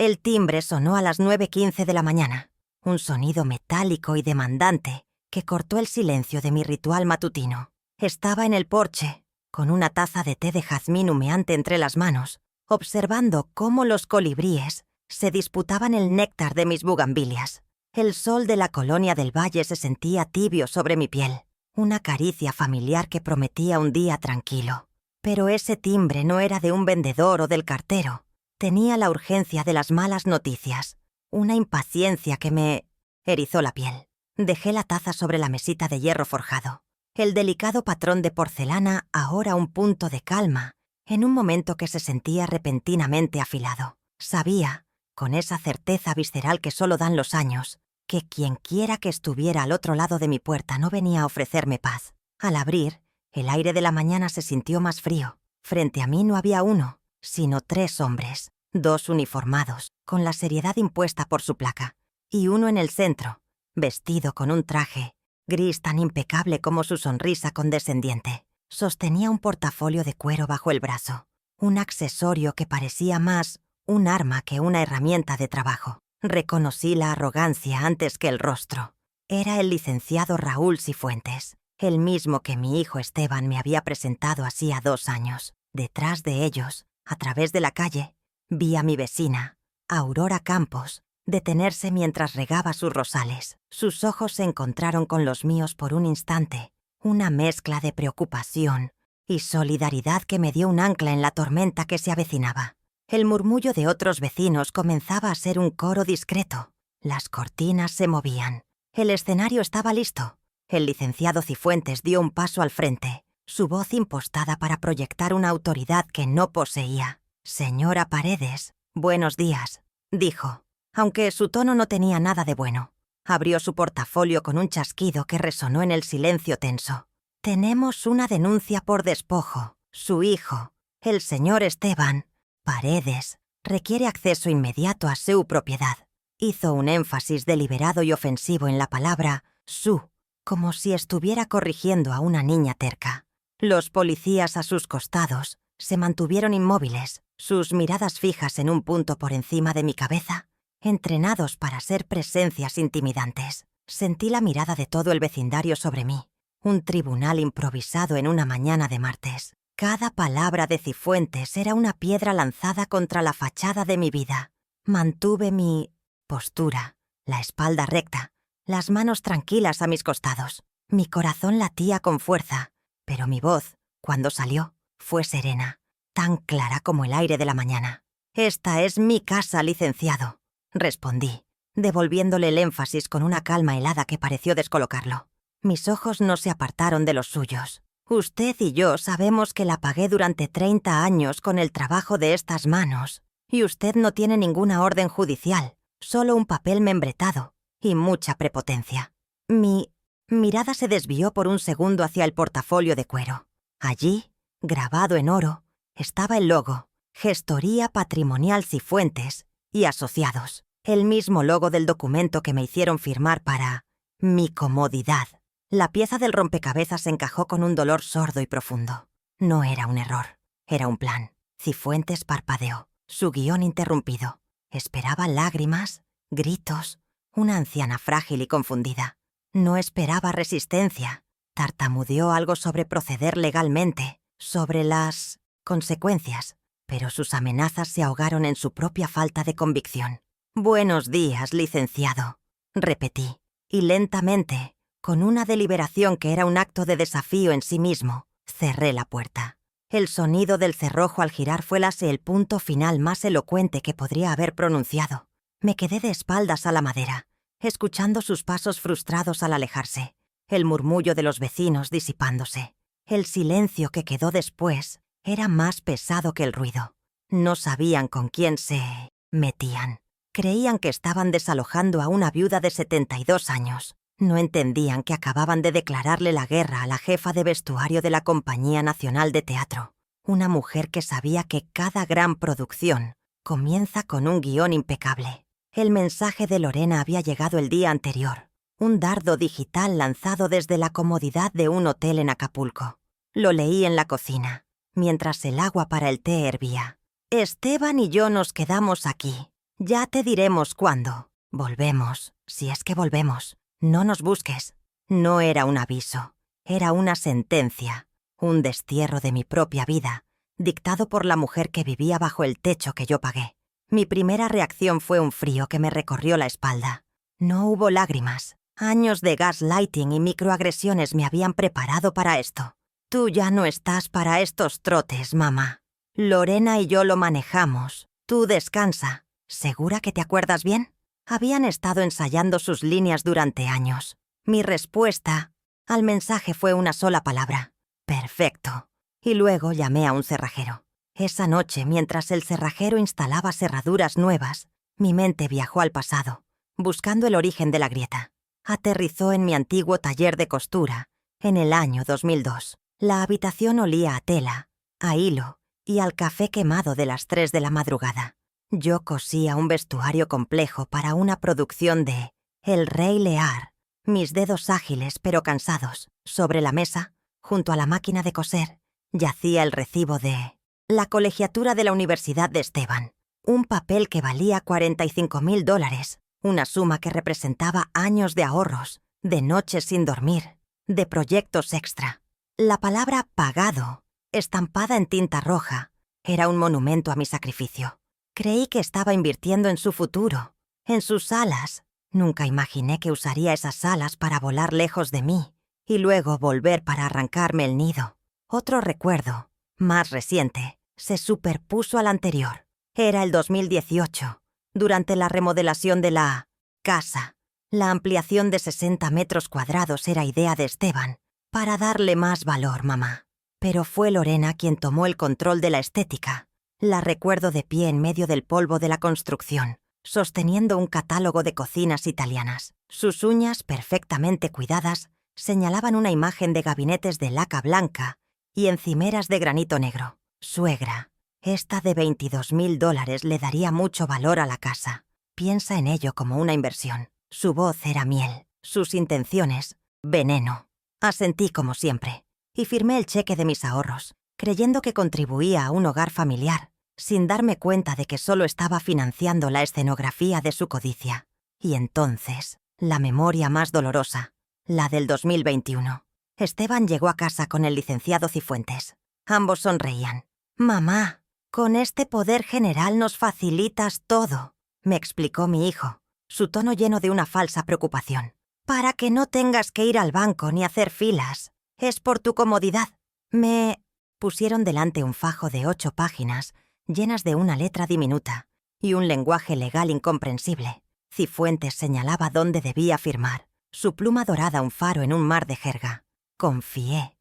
El timbre sonó a las 9:15 de la mañana, un sonido metálico y demandante que cortó el silencio de mi ritual matutino. Estaba en el porche, con una taza de té de jazmín humeante entre las manos, observando cómo los colibríes se disputaban el néctar de mis bugambilias. El sol de la colonia del Valle se sentía tibio sobre mi piel, una caricia familiar que prometía un día tranquilo. Pero ese timbre no era de un vendedor o del cartero. Tenía la urgencia de las malas noticias, una impaciencia que me erizó la piel. Dejé la taza sobre la mesita de hierro forjado. El delicado patrón de porcelana ahora un punto de calma, en un momento que se sentía repentinamente afilado. Sabía, con esa certeza visceral que solo dan los años, que quienquiera que estuviera al otro lado de mi puerta no venía a ofrecerme paz. Al abrir, el aire de la mañana se sintió más frío. Frente a mí no había uno, sino 3 hombres, 2 uniformados, con la seriedad impuesta por su placa, y uno en el centro, vestido con un traje gris tan impecable como su sonrisa condescendiente. Sostenía un portafolio de cuero bajo el brazo, un accesorio que parecía más un arma que una herramienta de trabajo. Reconocí la arrogancia antes que el rostro. Era el licenciado Raúl Cifuentes, el mismo que mi hijo Esteban me había presentado hacía 2 años. Detrás de ellos, a través de la calle, vi a mi vecina, Aurora Campos, detenerse mientras regaba sus rosales. Sus ojos se encontraron con los míos por un instante, una mezcla de preocupación y solidaridad que me dio un ancla en la tormenta que se avecinaba. El murmullo de otros vecinos comenzaba a ser un coro discreto. Las cortinas se movían. El escenario estaba listo. El licenciado Cifuentes dio un paso al frente, su voz impostada para proyectar una autoridad que no poseía. «Señora Paredes, buenos días», dijo, aunque su tono no tenía nada de bueno. Abrió su portafolio con un chasquido que resonó en el silencio tenso. «Tenemos una denuncia por despojo. Su hijo, el señor Esteban Paredes, requiere acceso inmediato a su propiedad». Hizo un énfasis deliberado y ofensivo en la palabra «su», como si estuviera corrigiendo a una niña terca. Los policías a sus costados se mantuvieron inmóviles, sus miradas fijas en un punto por encima de mi cabeza, entrenados para ser presencias intimidantes. Sentí la mirada de todo el vecindario sobre mí, un tribunal improvisado en una mañana de martes. Cada palabra de Cifuentes era una piedra lanzada contra la fachada de mi vida. Mantuve mi postura, la espalda recta, las manos tranquilas a mis costados. Mi corazón latía con fuerza, pero mi voz, cuando salió, fue serena, tan clara como el aire de la mañana. «Esta es mi casa, licenciado», respondí, devolviéndole el énfasis con una calma helada que pareció descolocarlo. Mis ojos no se apartaron de los suyos. «Usted y yo sabemos que la pagué durante 30 años con el trabajo de estas manos, y usted no tiene ninguna orden judicial, solo un papel membretado y mucha prepotencia». Mi mirada se desvió por un segundo hacia el portafolio de cuero. Allí, grabado en oro, estaba el logo, Gestoría Patrimonial Cifuentes y Asociados, el mismo logo del documento que me hicieron firmar para mi comodidad. La pieza del rompecabezas encajó con un dolor sordo y profundo. No era un error, era un plan. Cifuentes parpadeó, su guión interrumpido. Esperaba lágrimas, gritos, una anciana frágil y confundida. No esperaba resistencia. Tartamudeó algo sobre proceder legalmente, sobre las consecuencias, pero sus amenazas se ahogaron en su propia falta de convicción. «Buenos días, licenciado», repetí, y lentamente, con una deliberación que era un acto de desafío en sí mismo, cerré la puerta. El sonido del cerrojo al girar fue el punto final más elocuente que podría haber pronunciado. Me quedé de espaldas a la madera, escuchando sus pasos frustrados al alejarse, el murmullo de los vecinos disipándose. El silencio que quedó después era más pesado que el ruido. No sabían con quién se metían. Creían que estaban desalojando a una viuda de 72 años. No entendían que acababan de declararle la guerra a la jefa de vestuario de la Compañía Nacional de Teatro, una mujer que sabía que cada gran producción comienza con un guión impecable. El mensaje de Lorena había llegado el día anterior, un dardo digital lanzado desde la comodidad de un hotel en Acapulco. Lo leí en la cocina, mientras el agua para el té hervía. «Esteban y yo nos quedamos aquí. Ya te diremos cuándo. Volvemos, si es que volvemos. No nos busques. No era un aviso, era una sentencia, un destierro de mi propia vida, dictado por la mujer que vivía bajo el techo que yo pagué. Mi primera reacción fue un frío que me recorrió la espalda. No hubo lágrimas. Años de gaslighting y microagresiones me habían preparado para esto. Tú ya no estás para estos trotes, mamá. Lorena y yo lo manejamos. Tú descansa. ¿Segura que te acuerdas bien? Habían estado ensayando sus líneas durante años. Mi respuesta al mensaje fue una sola palabra: perfecto. Y luego llamé a un cerrajero. Esa noche, mientras el cerrajero instalaba cerraduras nuevas, mi mente viajó al pasado, buscando el origen de la grieta. Aterrizó en mi antiguo taller de costura, en el año 2002. La habitación olía a tela, a hilo y al café quemado de las 3 de la madrugada. Yo cosía un vestuario complejo para una producción de El Rey Lear. Mis dedos ágiles pero cansados, sobre la mesa, junto a la máquina de coser, yacía el recibo de la colegiatura de la Universidad de Esteban, un papel que valía $45,000, una suma que representaba años de ahorros, de noches sin dormir, de proyectos extra. La palabra pagado, estampada en tinta roja, era un monumento a mi sacrificio. Creí que estaba invirtiendo en su futuro, en sus alas. Nunca imaginé que usaría esas alas para volar lejos de mí y luego volver para arrancarme el nido. Otro recuerdo, más reciente, se superpuso al anterior. Era el 2018, durante la remodelación de la casa. La ampliación de 60 metros cuadrados era idea de Esteban, para darle más valor, mamá. Pero fue Lorena quien tomó el control de la estética. La recuerdo de pie en medio del polvo de la construcción, sosteniendo un catálogo de cocinas italianas. Sus uñas, perfectamente cuidadas, señalaban una imagen de gabinetes de laca blanca y encimeras de granito negro. Suegra, esta de $22,000 le daría mucho valor a la casa. Piensa en ello como una inversión. Su voz era miel, sus intenciones, veneno. Asentí como siempre, y firmé el cheque de mis ahorros, creyendo que contribuía a un hogar familiar, sin darme cuenta de que solo estaba financiando la escenografía de su codicia. Y entonces, la memoria más dolorosa, la del 2021. Esteban llegó a casa con el licenciado Cifuentes. Ambos sonreían. «Mamá, con este poder general nos facilitas todo», me explicó mi hijo, su tono lleno de una falsa preocupación. «Para que no tengas que ir al banco ni hacer filas. Es por tu comodidad». Me pusieron delante un fajo de 8 páginas, llenas de una letra diminuta y un lenguaje legal incomprensible. Cifuentes señalaba dónde debía firmar, su pluma dorada un faro en un mar de jerga. Confié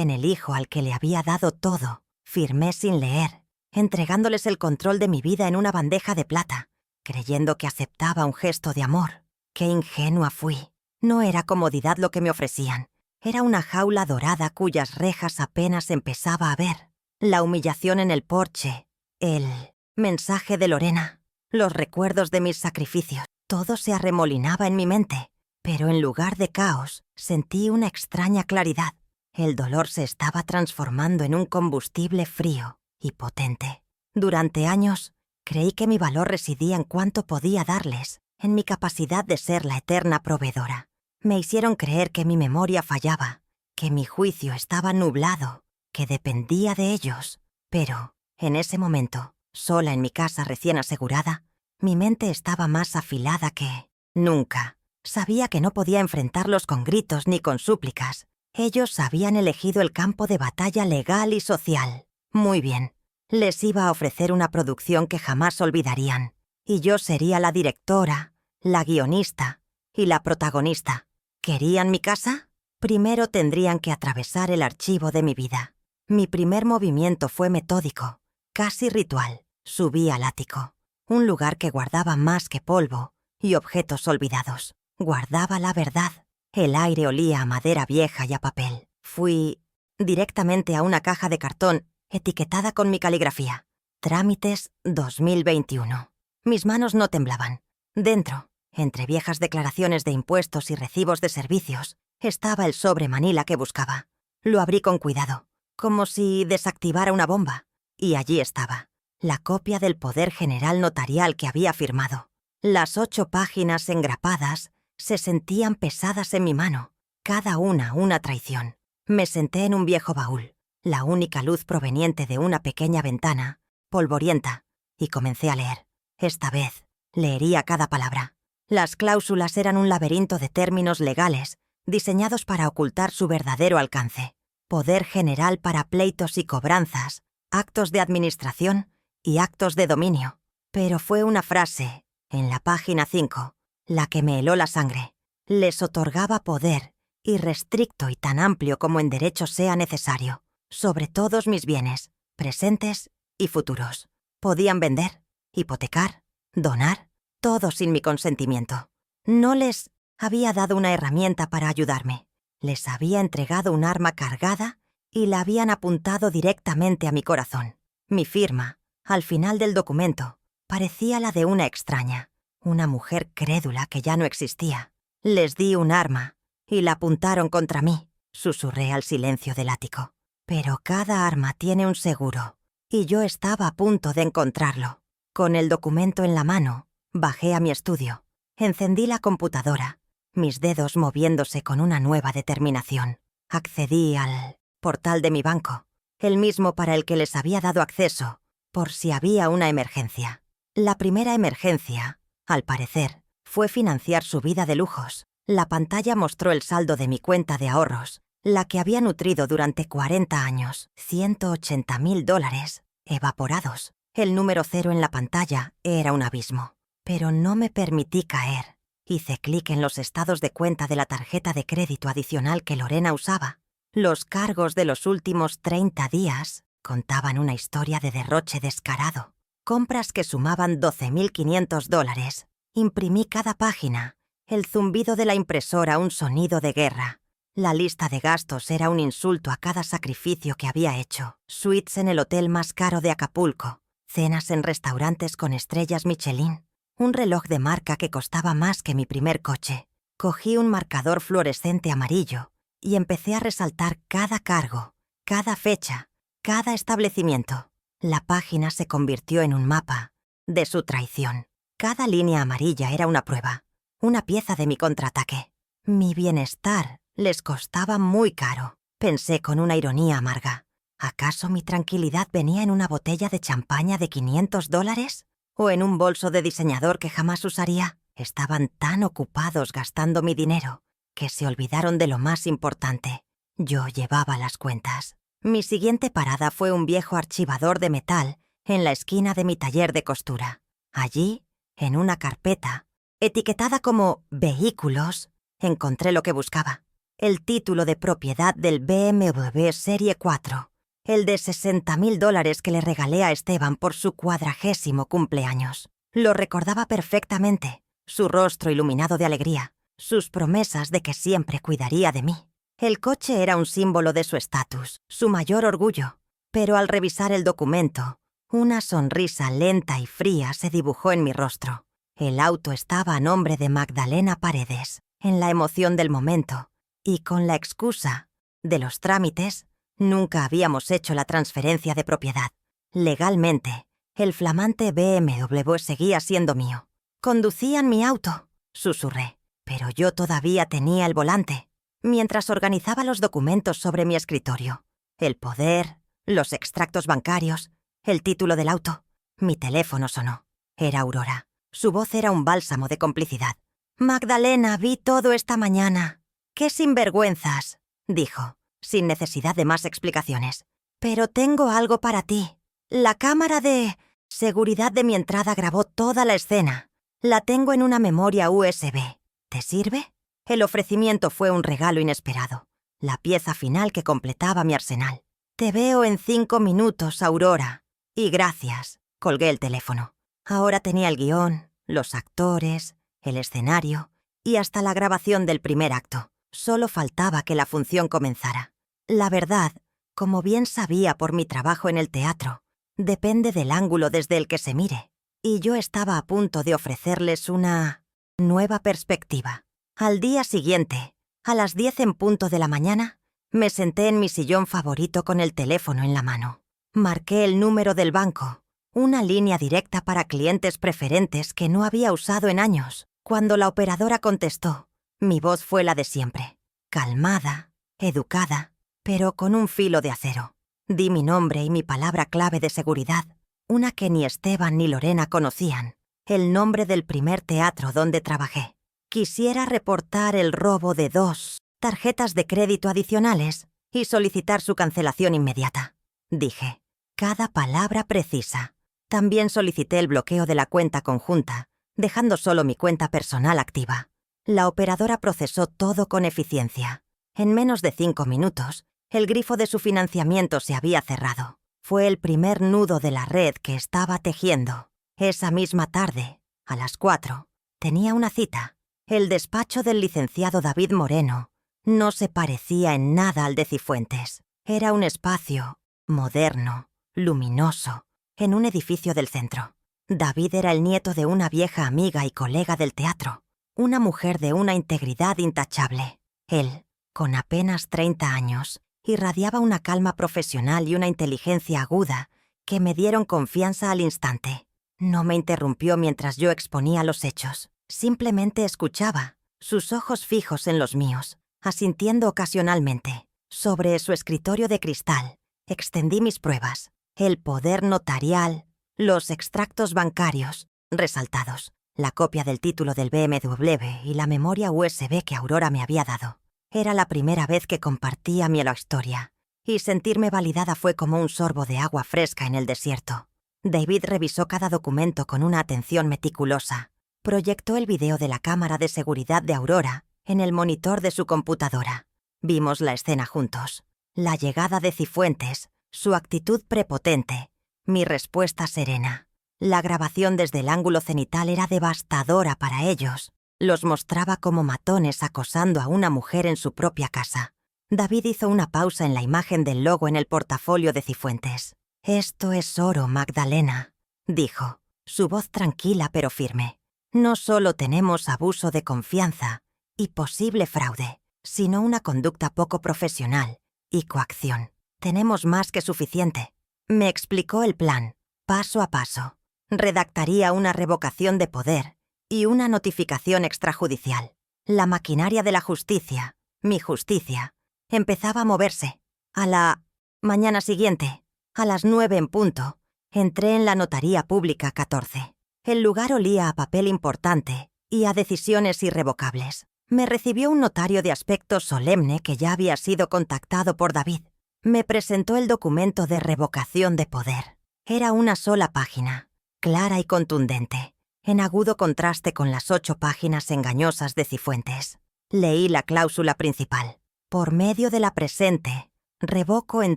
en el hijo al que le había dado todo. Firmé sin leer, entregándoles el control de mi vida en una bandeja de plata, creyendo que aceptaba un gesto de amor. Qué ingenua fui. No era comodidad lo que me ofrecían. Era una jaula dorada cuyas rejas apenas empezaba a ver. La humillación en el porche, el mensaje de Lorena, los recuerdos de mis sacrificios. Todo se arremolinaba en mi mente, pero en lugar de caos, sentí una extraña claridad. El dolor se estaba transformando en un combustible frío y potente. Durante años, creí que mi valor residía en cuánto podía darles, en mi capacidad de ser la eterna proveedora. Me hicieron creer que mi memoria fallaba, que mi juicio estaba nublado, que dependía de ellos. Pero, en ese momento, sola en mi casa recién asegurada, mi mente estaba más afilada que nunca. Sabía que no podía enfrentarlos con gritos ni con súplicas. Ellos habían elegido el campo de batalla legal y social. Muy bien. Les iba a ofrecer una producción que jamás olvidarían. Y yo sería la directora, la guionista y la protagonista. ¿Querían mi casa? Primero tendrían que atravesar el archivo de mi vida. Mi primer movimiento fue metódico, casi ritual. Subí al ático, un lugar que guardaba más que polvo y objetos olvidados. Guardaba la verdad. El aire olía a madera vieja y a papel. Fui directamente a una caja de cartón etiquetada con mi caligrafía. Trámites 2021. Mis manos no temblaban. Dentro, entre viejas declaraciones de impuestos y recibos de servicios, estaba el sobre manila que buscaba. Lo abrí con cuidado, como si desactivara una bomba. Y allí estaba. la copia del poder general notarial que había firmado. Las 8 páginas engrapadas se sentían pesadas en mi mano, cada una traición. Me senté en un viejo baúl, la única luz proveniente de una pequeña ventana, polvorienta, y comencé a leer. Esta vez, leería cada palabra. Las cláusulas eran un laberinto de términos legales, diseñados para ocultar su verdadero alcance. Poder general para pleitos y cobranzas, actos de administración y actos de dominio. Pero fue una frase, en la página 5, la que me heló la sangre. Les otorgaba poder, irrestricto y tan amplio como en derecho sea necesario, sobre todos mis bienes, presentes y futuros. Podían vender, hipotecar, donar, todo sin mi consentimiento. No les había dado una herramienta para ayudarme. Les había entregado un arma cargada y la habían apuntado directamente a mi corazón. Mi firma, al final del documento, parecía la de una extraña, una mujer crédula que ya no existía. Les di un arma y la apuntaron contra mí, susurré al silencio del ático. Pero cada arma tiene un seguro, y yo estaba a punto de encontrarlo. Con el documento en la mano, bajé a mi estudio. Encendí la computadora, mis dedos moviéndose con una nueva determinación. Accedí al portal de mi banco, el mismo para el que les había dado acceso, por si había una emergencia. La primera emergencia, al parecer, fue financiar su vida de lujos. La pantalla mostró el saldo de mi cuenta de ahorros, la que había nutrido durante 40 años, $180,000, evaporados. El número 0 en la pantalla era un abismo. Pero no me permití caer. Hice clic en los estados de cuenta de la tarjeta de crédito adicional que Lorena usaba. Los cargos de los últimos 30 días contaban una historia de derroche descarado. Compras que sumaban $12,500. Imprimí cada página. El zumbido de la impresora un sonido de guerra. La lista de gastos era un insulto a cada sacrificio que había hecho. Suites en el hotel más caro de Acapulco. Cenas en restaurantes con estrellas Michelin. Un reloj de marca que costaba más que mi primer coche. Cogí un marcador fluorescente amarillo y empecé a resaltar cada cargo, cada fecha, cada establecimiento. La página se convirtió en un mapa de su traición. Cada línea amarilla era una prueba, una pieza de mi contraataque. Mi bienestar les costaba muy caro, pensé con una ironía amarga. ¿Acaso mi tranquilidad venía en una botella de champaña de $500? ¿O en un bolso de diseñador que jamás usaría? Estaban tan ocupados gastando mi dinero que se olvidaron de lo más importante. Yo llevaba las cuentas. Mi siguiente parada fue un viejo archivador de metal en la esquina de mi taller de costura. Allí, en una carpeta, etiquetada como «Vehículos», encontré lo que buscaba. El título de propiedad del BMW Serie 4. El de $60,000 que le regalé a Esteban por su 40º cumpleaños. Lo recordaba perfectamente, su rostro iluminado de alegría, sus promesas de que siempre cuidaría de mí. El coche era un símbolo de su estatus, su mayor orgullo. Pero al revisar el documento, una sonrisa lenta y fría se dibujó en mi rostro. El auto estaba a nombre de Magdalena Paredes. En la emoción del momento, y con la excusa de los trámites, nunca habíamos hecho la transferencia de propiedad. Legalmente, el flamante BMW seguía siendo mío. «Conducían mi auto», susurré, pero yo todavía tenía el volante, mientras organizaba los documentos sobre mi escritorio. El poder, los extractos bancarios, el título del auto. Mi teléfono sonó. Era Aurora. Su voz era un bálsamo de complicidad. «Magdalena, vi todo esta mañana». «¡Qué sinvergüenzas!», dijo, sin necesidad de más explicaciones. «Pero tengo algo para ti. La cámara de seguridad de mi entrada grabó toda la escena. La tengo en una memoria USB. ¿Te sirve?». El ofrecimiento fue un regalo inesperado, la pieza final que completaba mi arsenal. «Te veo en 5 minutos, Aurora. Y gracias». Colgué el teléfono. Ahora tenía el guión, los actores, el escenario y hasta la grabación del primer acto. Solo faltaba que la función comenzara. La verdad, como bien sabía por mi trabajo en el teatro, depende del ángulo desde el que se mire, y yo estaba a punto de ofrecerles una nueva perspectiva. Al día siguiente, a las 10 en punto de la mañana, me senté en mi sillón favorito con el teléfono en la mano. Marqué el número del banco, Una línea directa para clientes preferentes que no había usado en años. Cuando la operadora contestó, mi voz fue la de siempre. Calmada, educada, pero con un filo de acero. Di mi nombre y mi palabra clave de seguridad, una que ni Esteban ni Lorena conocían, el nombre del primer teatro donde trabajé. Quisiera reportar el robo de 2 tarjetas de crédito adicionales y solicitar su cancelación inmediata. Dije, cada palabra precisa. También solicité el bloqueo de la cuenta conjunta, dejando solo mi cuenta personal activa. La operadora procesó todo con eficiencia. En menos de 5 minutos, el grifo de su financiamiento se había cerrado. Fue el primer nudo de la red que estaba tejiendo. Esa misma tarde, a las 4, tenía una cita. El despacho del licenciado David Moreno no se parecía en nada al de Cifuentes. Era un espacio moderno, luminoso, en un edificio del centro. David era el nieto de una vieja amiga y colega del teatro, una mujer de una integridad intachable. Él, con apenas 30 años, irradiaba una calma profesional y una inteligencia aguda que me dieron confianza al instante. No me interrumpió mientras yo exponía los hechos. Simplemente escuchaba, sus ojos fijos en los míos, asintiendo ocasionalmente. Sobre su escritorio de cristal, extendí mis pruebas. El poder notarial, los extractos bancarios, resaltados, la copia del título del BMW y la memoria USB que Aurora me había dado. Era la primera vez que compartía mi historia, y sentirme validada fue como un sorbo de agua fresca en el desierto. David revisó cada documento con una atención meticulosa. Proyectó el video de la cámara de seguridad de Aurora en el monitor de su computadora. Vimos la escena juntos. La llegada de Cifuentes, su actitud prepotente, mi respuesta serena. La grabación desde el ángulo cenital era devastadora para ellos. Los mostraba como matones acosando a una mujer en su propia casa. David hizo una pausa en la imagen del logo en el portafolio de Cifuentes. «Esto es oro, Magdalena», dijo, su voz tranquila pero firme. «No solo tenemos abuso de confianza y posible fraude, sino una conducta poco profesional y coacción. Tenemos más que suficiente». Me explicó el plan, paso a paso. Redactaría una revocación de poder y una notificación extrajudicial. La maquinaria de la justicia, mi justicia, empezaba a moverse. A la mañana siguiente, a las 9 en punto, entré en la Notaría Pública 14. El lugar olía a papel importante y a decisiones irrevocables. Me recibió un notario de aspecto solemne que ya había sido contactado por David. Me presentó el documento de revocación de poder. Era una sola página, clara y contundente, en agudo contraste con las 8 páginas engañosas de Cifuentes. Leí la cláusula principal. Por medio de la presente, revoco en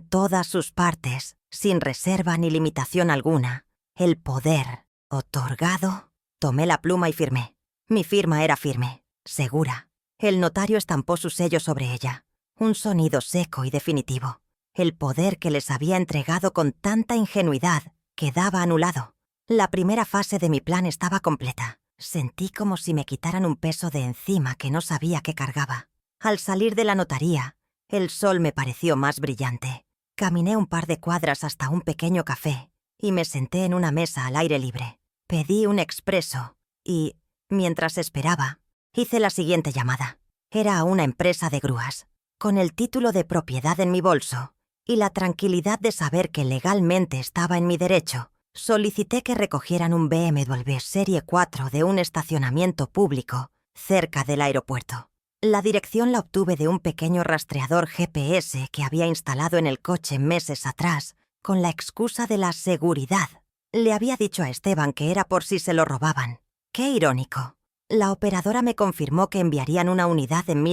todas sus partes, sin reserva ni limitación alguna, el poder otorgado. Tomé la pluma y firmé. Mi firma era firme, segura. El notario estampó su sello sobre ella. Un sonido seco y definitivo. El poder que les había entregado con tanta ingenuidad quedaba anulado. La primera fase de mi plan estaba completa. Sentí como si me quitaran un peso de encima que no sabía que cargaba. Al salir de la notaría, el sol me pareció más brillante. Caminé un par de cuadras hasta un pequeño café y me senté en una mesa al aire libre. Pedí un expreso y, mientras esperaba, hice la siguiente llamada. Era a una empresa de grúas. Con el título de propiedad en mi bolso y la tranquilidad de saber que legalmente estaba en mi derecho, solicité que recogieran un BMW Serie 4 de un estacionamiento público cerca del aeropuerto. La dirección la obtuve de un pequeño rastreador GPS que había instalado en el coche meses atrás con la excusa de la seguridad. Le había dicho a Esteban que era por si se lo robaban. ¡Qué irónico! La operadora me confirmó que enviarían una unidad en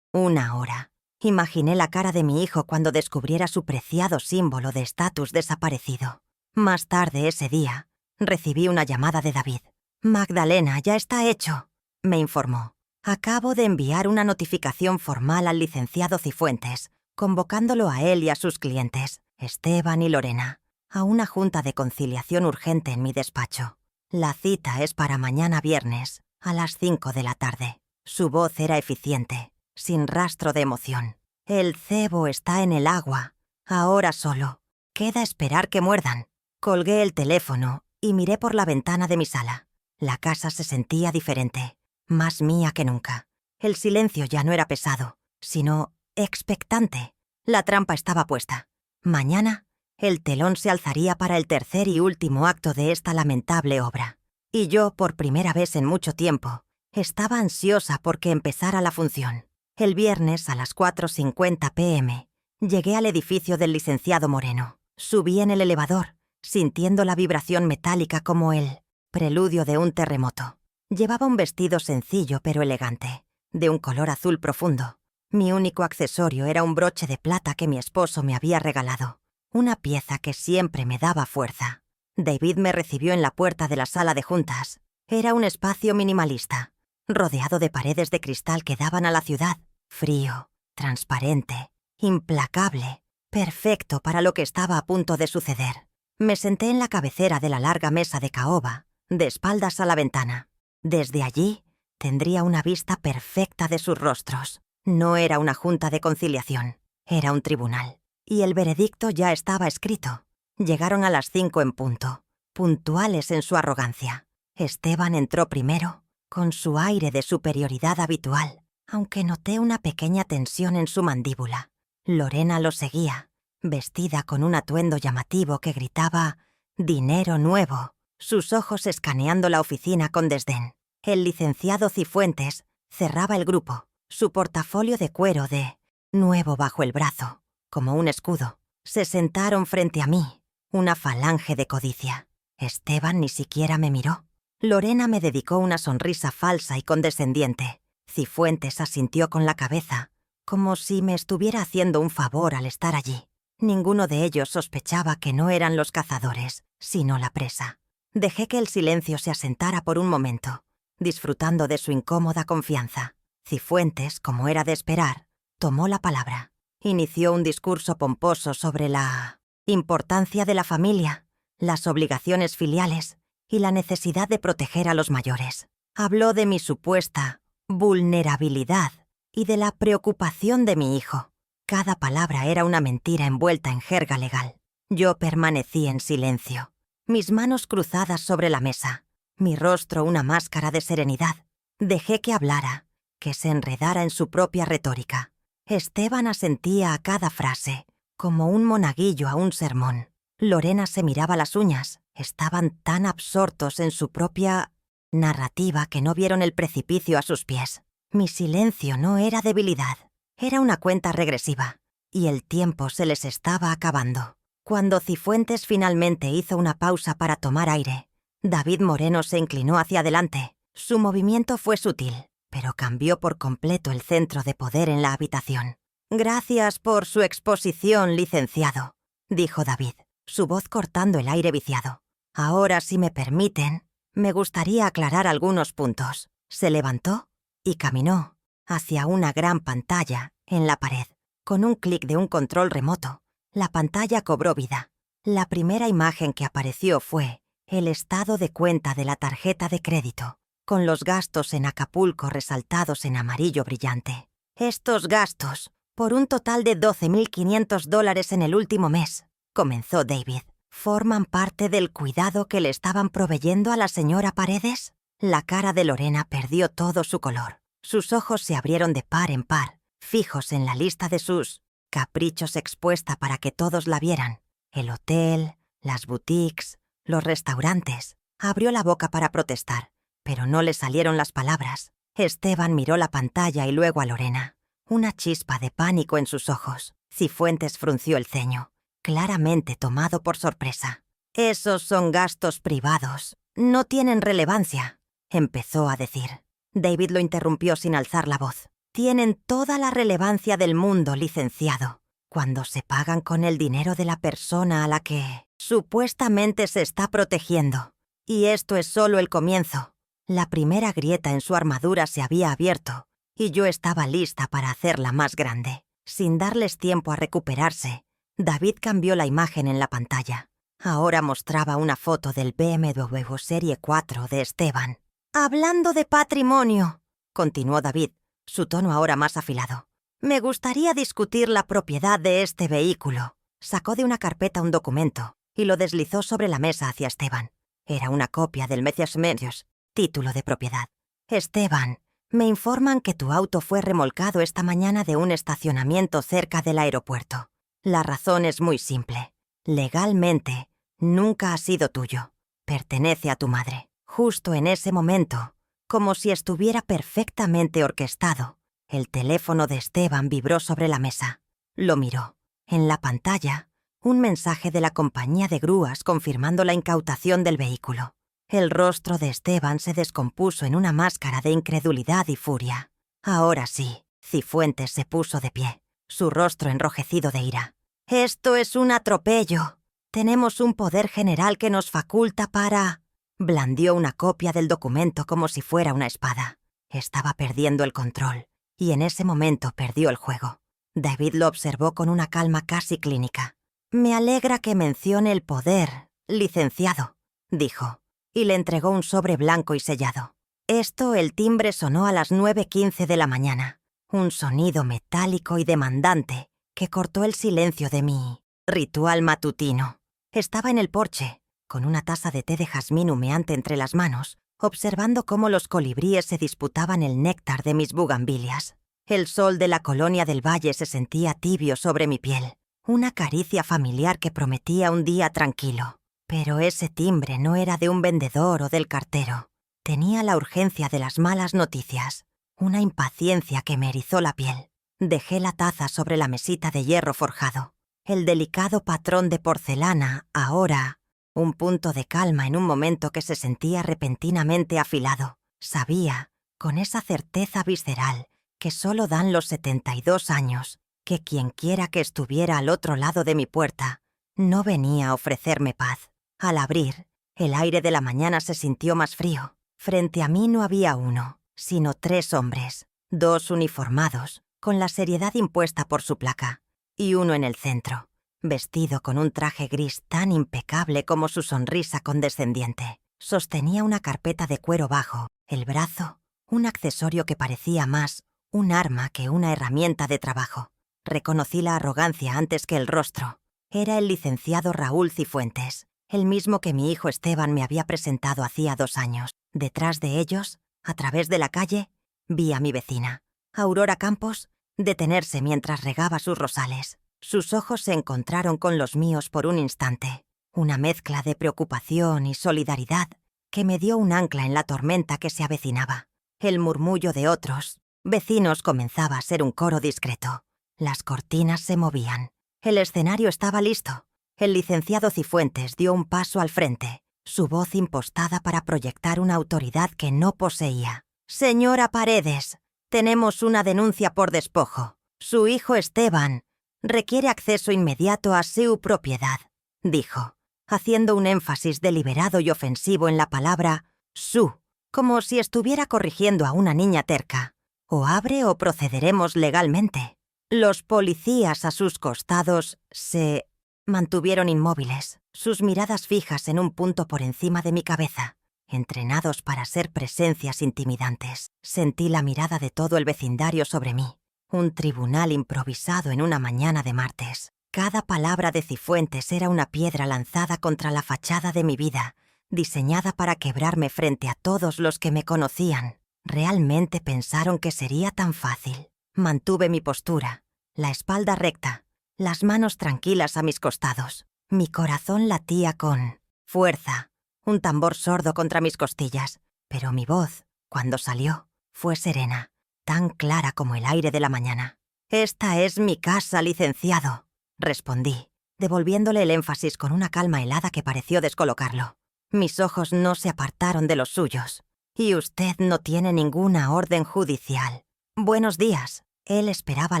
una hora. Imaginé la cara de mi hijo cuando descubriera su preciado símbolo de estatus desaparecido. Más tarde ese día, recibí una llamada de David. «Magdalena, ya está hecho», me informó. «Acabo de enviar una notificación formal al licenciado Cifuentes, convocándolo a él y a sus clientes, Esteban y Lorena, a una junta de conciliación urgente en mi despacho. La cita es para mañana viernes, a las 5 de la tarde». Su voz era eficiente, sin rastro de emoción. «El cebo está en el agua. Ahora solo. Queda esperar que muerdan». Colgué el teléfono y miré por la ventana de mi sala. La casa se sentía diferente, más mía que nunca. El silencio ya no era pesado, sino expectante. La trampa estaba puesta. Mañana, el telón se alzaría para el tercer y último acto de esta lamentable obra. Y yo, por primera vez en mucho tiempo, estaba ansiosa porque empezara la función. El viernes, a las 4:50 p.m., llegué al edificio del licenciado Moreno. Subí en el elevador, sintiendo la vibración metálica como el preludio de un terremoto. Llevaba un vestido sencillo pero elegante, de un color azul profundo. Mi único accesorio era un broche de plata que mi esposo me había regalado, una pieza que siempre me daba fuerza. David me recibió en la puerta de la sala de juntas. Era un espacio minimalista, rodeado de paredes de cristal que daban a la ciudad, frío, transparente, implacable, perfecto para lo que estaba a punto de suceder. Me senté en la cabecera de la larga mesa de caoba, de espaldas a la ventana. Desde allí tendría una vista perfecta de sus rostros. No era una junta de conciliación, era un tribunal. Y el veredicto ya estaba escrito. Llegaron a las 5 en punto, puntuales en su arrogancia. Esteban entró primero, con su aire de superioridad habitual, aunque noté una pequeña tensión en su mandíbula. Lorena lo seguía, vestida con un atuendo llamativo que gritaba «¡Dinero nuevo!», sus ojos escaneando la oficina con desdén. El licenciado Cifuentes cerraba el grupo, su portafolio de cuero de nuevo bajo el brazo, como un escudo. Se sentaron frente a mí, una falange de codicia. Esteban ni siquiera me miró. Lorena me dedicó una sonrisa falsa y condescendiente. Cifuentes asintió con la cabeza, como si me estuviera haciendo un favor al estar allí. Ninguno de ellos sospechaba que no eran los cazadores, sino la presa. Dejé que el silencio se asentara por un momento, disfrutando de su incómoda confianza. Cifuentes, como era de esperar, tomó la palabra. Inició un discurso pomposo sobre la importancia de la familia, las obligaciones filiales y la necesidad de proteger a los mayores. Habló de mi supuesta vulnerabilidad y de la preocupación de mi hijo. Cada palabra era una mentira envuelta en jerga legal. Yo permanecí en silencio, mis manos cruzadas sobre la mesa, mi rostro una máscara de serenidad. Dejé que hablara, que se enredara en su propia retórica. Esteban asentía a cada frase, como un monaguillo a un sermón. Lorena se miraba las uñas. Estaban tan absortos en su propia narrativa que no vieron el precipicio a sus pies. Mi silencio no era debilidad, era una cuenta regresiva, y el tiempo se les estaba acabando. Cuando Cifuentes finalmente hizo una pausa para tomar aire, David Moreno se inclinó hacia adelante. Su movimiento fue sutil, pero cambió por completo el centro de poder en la habitación. «Gracias por su exposición, licenciado», dijo David, su voz cortando el aire viciado. «Ahora, si me permiten, me gustaría aclarar algunos puntos». Se levantó y caminó hacia una gran pantalla en la pared. Con un clic de un control remoto, la pantalla cobró vida. La primera imagen que apareció fue el estado de cuenta de la tarjeta de crédito, con los gastos en Acapulco resaltados en amarillo brillante. «Estos gastos, por un total de $12,500 en el último mes», comenzó David, «¿forman parte del cuidado que le estaban proveyendo a la señora Paredes?» La cara de Lorena perdió todo su color. Sus ojos se abrieron de par en par, fijos en la lista de sus caprichos expuesta para que todos la vieran. El hotel, las boutiques, los restaurantes. Abrió la boca para protestar, pero no le salieron las palabras. Esteban miró la pantalla y luego a Lorena. Una chispa de pánico en sus ojos. Cifuentes frunció el ceño, claramente tomado por sorpresa. «Esos son gastos privados. No tienen relevancia», empezó a decir. David lo interrumpió sin alzar la voz. «Tienen toda la relevancia del mundo, licenciado, cuando se pagan con el dinero de la persona a la que supuestamente se está protegiendo. Y esto es solo el comienzo». La primera grieta en su armadura se había abierto, y yo estaba lista para hacerla más grande. Sin darles tiempo a recuperarse, David cambió la imagen en la pantalla. Ahora mostraba una foto del BMW Serie 4 de Esteban. «Hablando de patrimonio», continuó David, su tono ahora más afilado, «me gustaría discutir la propiedad de este vehículo». Sacó de una carpeta un documento, y lo deslizó sobre la mesa hacia Esteban. Era una copia del Medios, título de propiedad. Esteban, me informan que tu auto fue remolcado esta mañana de un estacionamiento cerca del aeropuerto. La razón es muy simple. Legalmente, nunca ha sido tuyo. Pertenece a tu madre. Justo en ese momento, como si estuviera perfectamente orquestado, el teléfono de Esteban vibró sobre la mesa. Lo miró. En la pantalla, un mensaje de la compañía de grúas confirmando la incautación del vehículo. El rostro de Esteban se descompuso en una máscara de incredulidad y furia. Ahora sí, Cifuentes se puso de pie, su rostro enrojecido de ira. «¡Esto es un atropello! Tenemos un poder general que nos faculta para...» Blandió una copia del documento como si fuera una espada. Estaba perdiendo el control, y en ese momento perdió el juego. David lo observó con una calma casi clínica. «Me alegra que mencione el poder, licenciado», dijo, y le entregó un sobre blanco y sellado. El timbre sonó a las 9:15 de la mañana. Un sonido metálico y demandante que cortó el silencio de mi ritual matutino. Estaba en el porche, con una taza de té de jazmín humeante entre las manos, observando cómo los colibríes se disputaban el néctar de mis bugambilias. El sol de la colonia del Valle se sentía tibio sobre mi piel, una caricia familiar que prometía un día tranquilo. Pero ese timbre no era de un vendedor o del cartero. Tenía la urgencia de las malas noticias, una impaciencia que me erizó la piel. Dejé la taza sobre la mesita de hierro forjado. El delicado patrón de porcelana, ahora, un punto de calma en un momento que se sentía repentinamente afilado. Sabía, con esa certeza visceral, que solo dan los 72 años, que quienquiera que estuviera al otro lado de mi puerta, no venía a ofrecerme paz. Al abrir, el aire de la mañana se sintió más frío. Frente a mí no había uno, sino 3 hombres, 2 uniformados, con la seriedad impuesta por su placa, y uno en el centro, vestido con un traje gris tan impecable como su sonrisa condescendiente. Sostenía una carpeta de cuero bajo el brazo, un accesorio que parecía más un arma que una herramienta de trabajo. Reconocí la arrogancia antes que el rostro. Era el licenciado Raúl Cifuentes, el mismo que mi hijo Esteban me había presentado hacía 2 años. Detrás de ellos, a través de la calle, vi a mi vecina, Aurora Campos, detenerse mientras regaba sus rosales. Sus ojos se encontraron con los míos por un instante, una mezcla de preocupación y solidaridad que me dio un ancla en la tormenta que se avecinaba. El murmullo de otros vecinos comenzaba a ser un coro discreto. Las cortinas se movían. El escenario estaba listo. El licenciado Cifuentes dio un paso al frente, su voz impostada para proyectar una autoridad que no poseía. «Señora Paredes, tenemos una denuncia por despojo. Su hijo Esteban requiere acceso inmediato a su propiedad», dijo, haciendo un énfasis deliberado y ofensivo en la palabra «su», como si estuviera corrigiendo a una niña terca. «O abre o procederemos legalmente». Los policías a sus costados se mantuvieron inmóviles, sus miradas fijas en un punto por encima de mi cabeza, entrenados para ser presencias intimidantes. Sentí la mirada de todo el vecindario sobre mí, un tribunal improvisado en una mañana de martes. Cada palabra de Cifuentes era una piedra lanzada contra la fachada de mi vida, diseñada para quebrarme frente a todos los que me conocían. ¿Realmente pensaron que sería tan fácil? Mantuve mi postura, la espalda recta, las manos tranquilas a mis costados. Mi corazón latía con fuerza, un tambor sordo contra mis costillas, pero mi voz, cuando salió, fue serena, tan clara como el aire de la mañana. «Esta es mi casa, licenciado», respondí, devolviéndole el énfasis con una calma helada que pareció descolocarlo. Mis ojos no se apartaron de los suyos. «Y usted no tiene ninguna orden judicial». «Buenos días». Él esperaba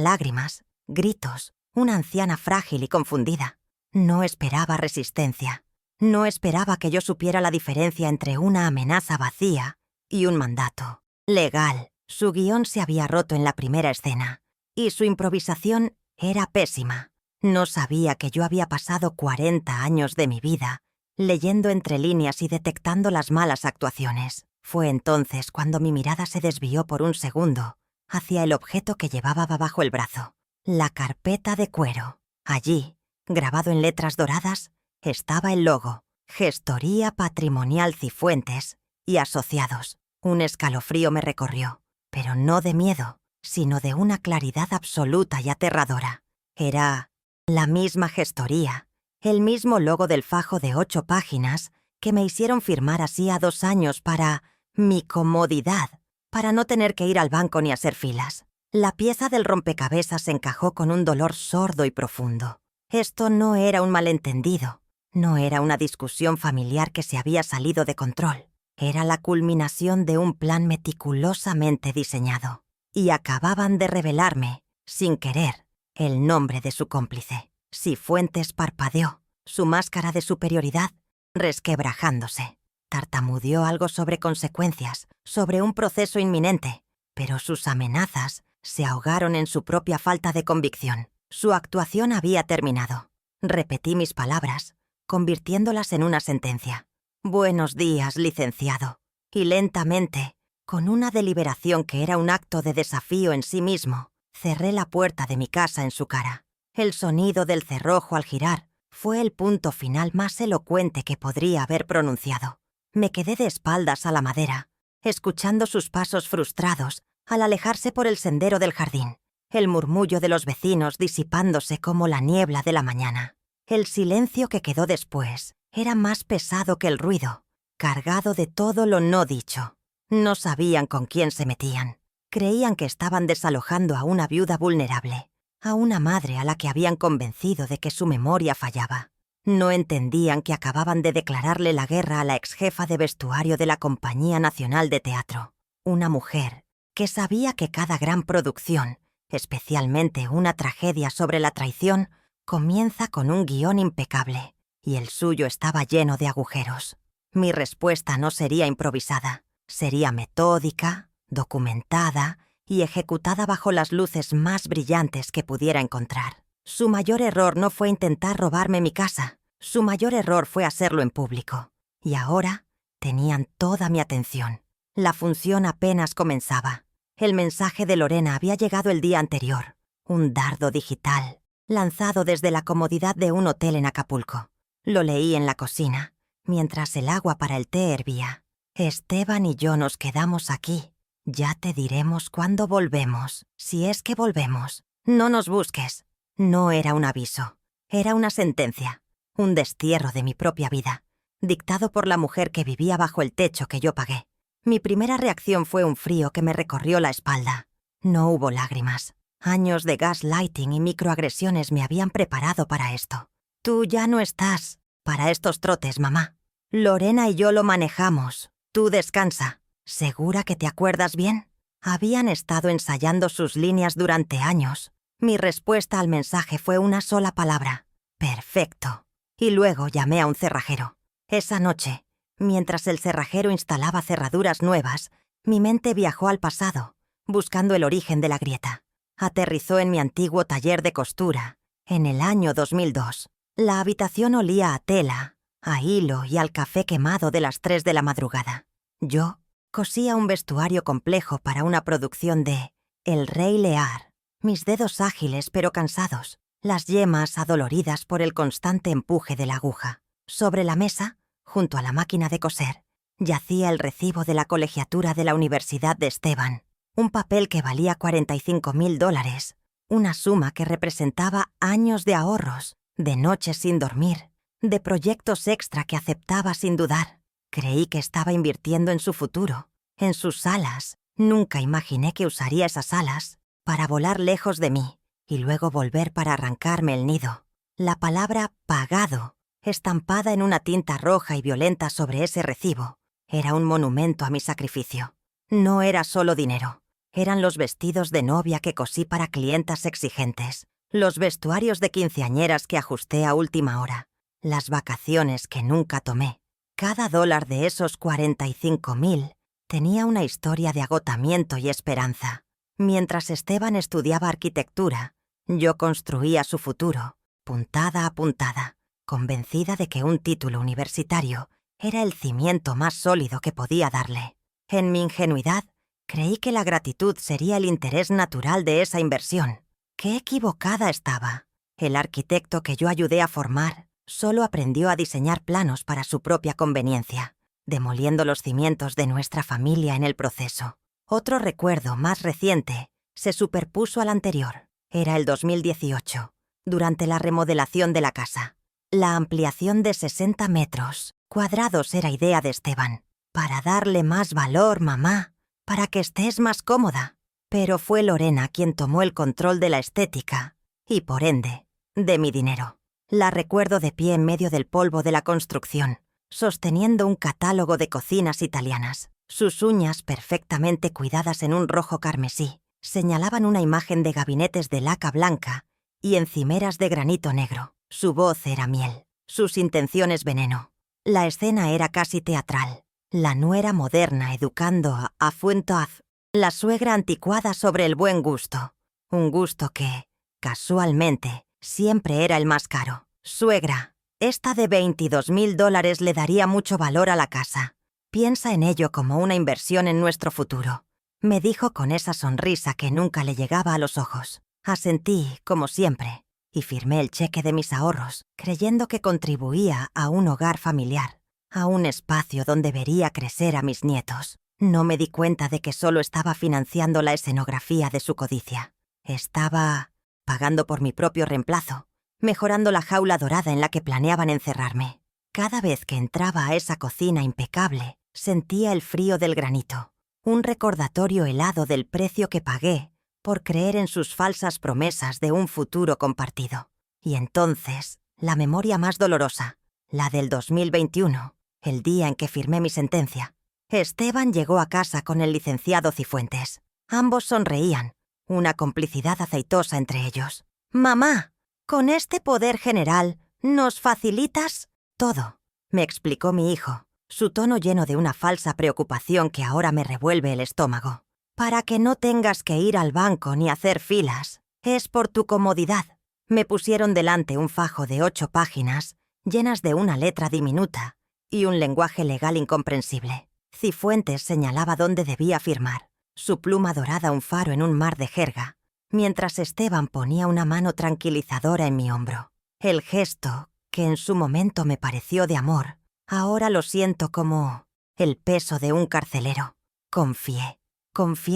lágrimas, gritos, una anciana frágil y confundida. No esperaba resistencia. No esperaba que yo supiera la diferencia entre una amenaza vacía y un mandato legal. Su guión se había roto en la primera escena, y su improvisación era pésima. No sabía que yo había pasado 40 años de mi vida leyendo entre líneas y detectando las malas actuaciones. Fue entonces cuando mi mirada se desvió por un segundo hacia el objeto que llevaba bajo el brazo, la carpeta de cuero. Allí, grabado en letras doradas, Estaba el logo: Gestoría Patrimonial Cifuentes y Asociados. Un escalofrío me recorrió, pero no de miedo, sino de una claridad absoluta y aterradora. Era la misma gestoría, el mismo logo del fajo de 8 páginas que me hicieron firmar hacía 2 años para mi comodidad, para no tener que ir al banco ni hacer filas. La pieza del rompecabezas encajó con un dolor sordo y profundo. Esto no era un malentendido, no era una discusión familiar que se había salido de control. Era la culminación de un plan meticulosamente diseñado. Y acababan de revelarme, sin querer, el nombre de su cómplice. Cifuentes parpadeó, su máscara de superioridad resquebrajándose. Tartamudeó algo sobre consecuencias, sobre un proceso inminente, pero sus amenazas se ahogaron en su propia falta de convicción. Su actuación había terminado. Repetí mis palabras, convirtiéndolas en una sentencia. «Buenos días, licenciado». Y lentamente, con una deliberación que era un acto de desafío en sí mismo, cerré la puerta de mi casa en su cara. El sonido del cerrojo al girar fue el punto final más elocuente que podría haber pronunciado. Me quedé de espaldas a la madera, escuchando sus pasos frustrados al alejarse por el sendero del jardín, el murmullo de los vecinos disipándose como la niebla de la mañana. El silencio que quedó después era más pesado que el ruido, cargado de todo lo no dicho. No sabían con quién se metían. Creían que estaban desalojando a una viuda vulnerable, a una madre a la que habían convencido de que su memoria fallaba. No entendían que acababan de declararle la guerra a la exjefa de vestuario de la Compañía Nacional de Teatro, una mujer que sabía que cada gran producción, especialmente una tragedia sobre la traición, comienza con un guión impecable, y el suyo estaba lleno de agujeros. Mi respuesta no sería improvisada, sería metódica, documentada y ejecutada bajo las luces más brillantes que pudiera encontrar. Su mayor error no fue intentar robarme mi casa, su mayor error fue hacerlo en público. Y ahora tenían toda mi atención. La función apenas comenzaba. El mensaje de Lorena había llegado el día anterior, un dardo digital, lanzado desde la comodidad de un hotel en Acapulco. Lo leí en la cocina, mientras el agua para el té hervía. Esteban y yo nos quedamos aquí. Ya te diremos cuándo volvemos, si es que volvemos. No nos busques. No era un aviso, era una sentencia, un destierro de mi propia vida, dictado por la mujer que vivía bajo el techo que yo pagué. Mi primera reacción fue un frío que me recorrió la espalda. No hubo lágrimas. Años de gaslighting y microagresiones me habían preparado para esto. Tú ya no estás para estos trotes, mamá. Lorena y yo lo manejamos. Tú descansa. ¿Segura que te acuerdas bien? Habían estado ensayando sus líneas durante años. Mi respuesta al mensaje fue una sola palabra: perfecto. Y luego llamé a un cerrajero. Esa noche, mientras el cerrajero instalaba cerraduras nuevas, mi mente viajó al pasado, buscando el origen de la grieta. Aterrizó en mi antiguo taller de costura, en el año 2002. La habitación olía a tela, a hilo y al café quemado de las 3 de la madrugada. Yo cosía un vestuario complejo para una producción de El Rey Lear. Mis dedos ágiles pero cansados, las yemas adoloridas por el constante empuje de la aguja. Sobre la mesa, junto a la máquina de coser, yacía el recibo de la colegiatura de la Universidad de Esteban, un papel que valía $45,000, una suma que representaba años de ahorros, de noches sin dormir, de proyectos extra que aceptaba sin dudar. Creí que estaba invirtiendo en su futuro, en sus alas. Nunca imaginé que usaría esas alas para volar lejos de mí y luego volver para arrancarme el nido. La palabra «pagado», estampada en una tinta roja y violenta sobre ese recibo, era un monumento a mi sacrificio. No era solo dinero, eran los vestidos de novia que cosí para clientas exigentes, los vestuarios de quinceañeras que ajusté a última hora, las vacaciones que nunca tomé. Cada $1 de esos 45,000 tenía una historia de agotamiento y esperanza. Mientras Esteban estudiaba arquitectura, yo construía su futuro, puntada a puntada, convencida de que un título universitario era el cimiento más sólido que podía darle. En mi ingenuidad, creí que la gratitud sería el interés natural de esa inversión. ¡Qué equivocada estaba! El arquitecto que yo ayudé a formar Solo aprendió a diseñar planos para su propia conveniencia, demoliendo los cimientos de nuestra familia en el proceso. Otro recuerdo, más reciente, se superpuso al anterior. Era el 2018, durante la remodelación de la casa. La ampliación de 60 metros cuadrados era idea de Esteban. Para darle más valor, mamá, para que estés más cómoda. Pero fue Lorena quien tomó el control de la estética y, por ende, de mi dinero. La recuerdo de pie en medio del polvo de la construcción, sosteniendo un catálogo de cocinas italianas. Sus uñas, perfectamente cuidadas en un rojo carmesí, señalaban una imagen de gabinetes de laca blanca y encimeras de granito negro. Su voz era miel, sus intenciones veneno. La escena era casi teatral. La nuera moderna educando a Fuentaz, la suegra anticuada sobre el buen gusto. Un gusto que, casualmente, siempre era el más caro. Suegra, esta de $22,000 le daría mucho valor a la casa. Piensa en ello como una inversión en nuestro futuro, me dijo con esa sonrisa que nunca le llegaba a los ojos. Asentí, como siempre, y firmé el cheque de mis ahorros, creyendo que contribuía a un hogar familiar, a un espacio donde vería crecer a mis nietos. No me di cuenta de que solo estaba financiando la escenografía de su codicia. Estaba pagando por mi propio reemplazo, mejorando la jaula dorada en la que planeaban encerrarme. Cada vez que entraba a esa cocina impecable, sentía el frío del granito, un recordatorio helado del precio que pagué por creer en sus falsas promesas de un futuro compartido. Y entonces, la memoria más dolorosa, la del 2021, el día en que firmé mi sentencia. Esteban llegó a casa con el licenciado Cifuentes. Ambos sonreían, una complicidad aceitosa entre ellos. «Mamá, con este poder general, ¿nos facilitas?» «Todo», me explicó mi hijo, su tono lleno de una falsa preocupación que ahora me revuelve el estómago. «Para que no tengas que ir al banco ni hacer filas. Es por tu comodidad». Me pusieron delante un fajo de 8 páginas, llenas de una letra diminuta y un lenguaje legal incomprensible. Cifuentes señalaba dónde debía firmar, su pluma dorada un faro en un mar de jerga, mientras Esteban ponía una mano tranquilizadora en mi hombro. El gesto, que en su momento me pareció de amor, ahora lo siento como el peso de un carcelero. Confié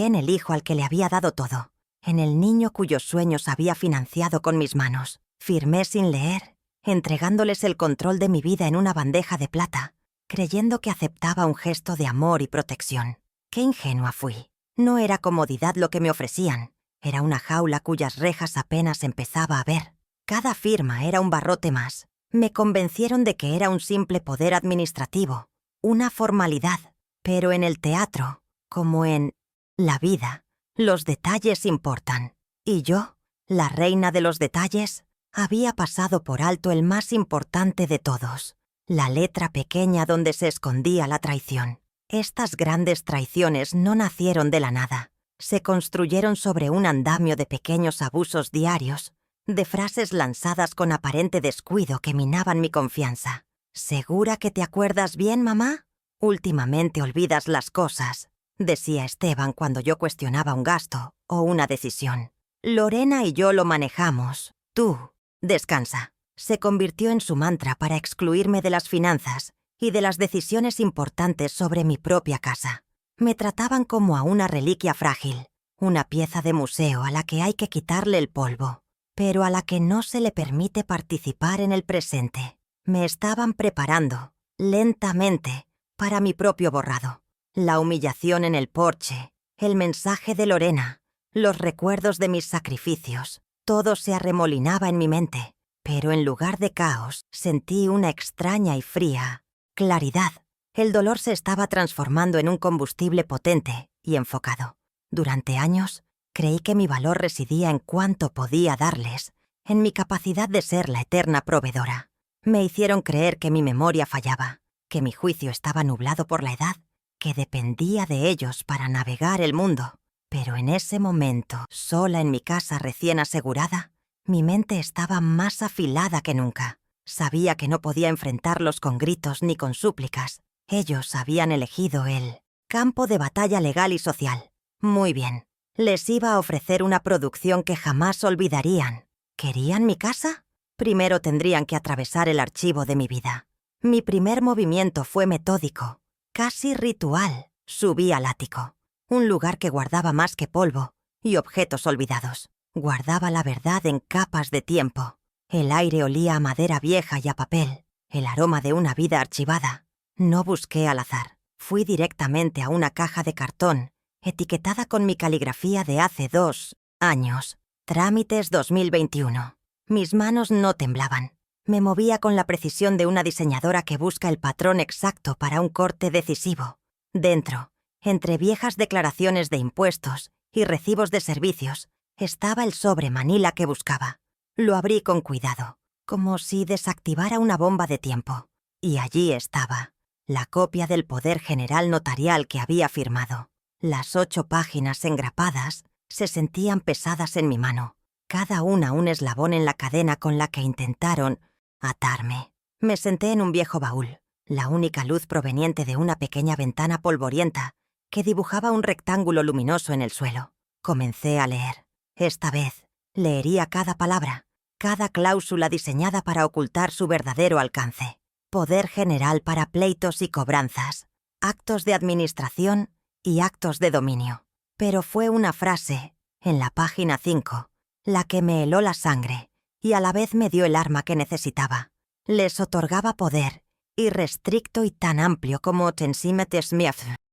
en el hijo al que le había dado todo, en el niño cuyos sueños había financiado con mis manos. Firmé sin leer, entregándoles el control de mi vida en una bandeja de plata, creyendo que aceptaba un gesto de amor y protección. Qué ingenua fui. No era comodidad lo que me ofrecían, era una jaula cuyas rejas apenas empezaba a ver. Cada firma era un barrote más. Me convencieron de que era un simple poder administrativo, una formalidad. Pero en el teatro, como en la vida, los detalles importan. Y yo, la reina de los detalles, había pasado por alto el más importante de todos, la letra pequeña donde se escondía la traición. Estas grandes traiciones no nacieron de la nada. Se construyeron sobre un andamio de pequeños abusos diarios, de frases lanzadas con aparente descuido que minaban mi confianza. «¿Segura que te acuerdas bien, mamá? Últimamente olvidas las cosas», decía Esteban cuando yo cuestionaba un gasto o una decisión. «Lorena y yo lo manejamos. Tú, descansa». Se convirtió en su mantra para excluirme de las finanzas y de las decisiones importantes sobre mi propia casa. Me trataban como a una reliquia frágil, una pieza de museo a la que hay que quitarle el polvo, pero a la que no se le permite participar en el presente. Me estaban preparando, lentamente, para mi propio borrado. La humillación en el porche, el mensaje de Lorena, los recuerdos de mis sacrificios, todo se arremolinaba en mi mente, pero en lugar de caos, sentí una extraña y fría claridad. El dolor se estaba transformando en un combustible potente y enfocado. Durante años, creí que mi valor residía en cuánto podía darles, en mi capacidad de ser la eterna proveedora. Me hicieron creer que mi memoria fallaba, que mi juicio estaba nublado por la edad, que dependía de ellos para navegar el mundo. Pero en ese momento, sola en mi casa recién asegurada, mi mente estaba más afilada que nunca. Sabía que no podía enfrentarlos con gritos ni con súplicas. Ellos habían elegido el campo de batalla legal y social. Muy bien. Les iba a ofrecer una producción que jamás olvidarían. ¿Querían mi casa? Primero tendrían que atravesar el archivo de mi vida. Mi primer movimiento fue metódico, casi ritual. Subí al ático, un lugar que guardaba más que polvo y objetos olvidados. Guardaba la verdad en capas de tiempo. El aire olía a madera vieja y a papel, el aroma de una vida archivada. No busqué al azar. Fui directamente a una caja de cartón, etiquetada con mi caligrafía de hace 2 años. Trámites 2021. Mis manos no temblaban. Me movía con la precisión de una diseñadora que busca el patrón exacto para un corte decisivo. Dentro, entre viejas declaraciones de impuestos y recibos de servicios, estaba el sobre manila que buscaba. Lo abrí con cuidado, como si desactivara una bomba de tiempo. Y allí estaba, la copia del poder general notarial que había firmado. Las 8 páginas engrapadas se sentían pesadas en mi mano, cada una un eslabón en la cadena con la que intentaron atarme. Me senté en un viejo baúl, la única luz proveniente de una pequeña ventana polvorienta que dibujaba un rectángulo luminoso en el suelo. Comencé a leer. Esta vez, leería cada palabra, cada cláusula diseñada para ocultar su verdadero alcance. Poder general para pleitos y cobranzas, actos de administración y actos de dominio. Pero fue una frase, en la página 5, la que me heló la sangre y a la vez me dio el arma que necesitaba. Les otorgaba poder, irrestricto y tan amplio como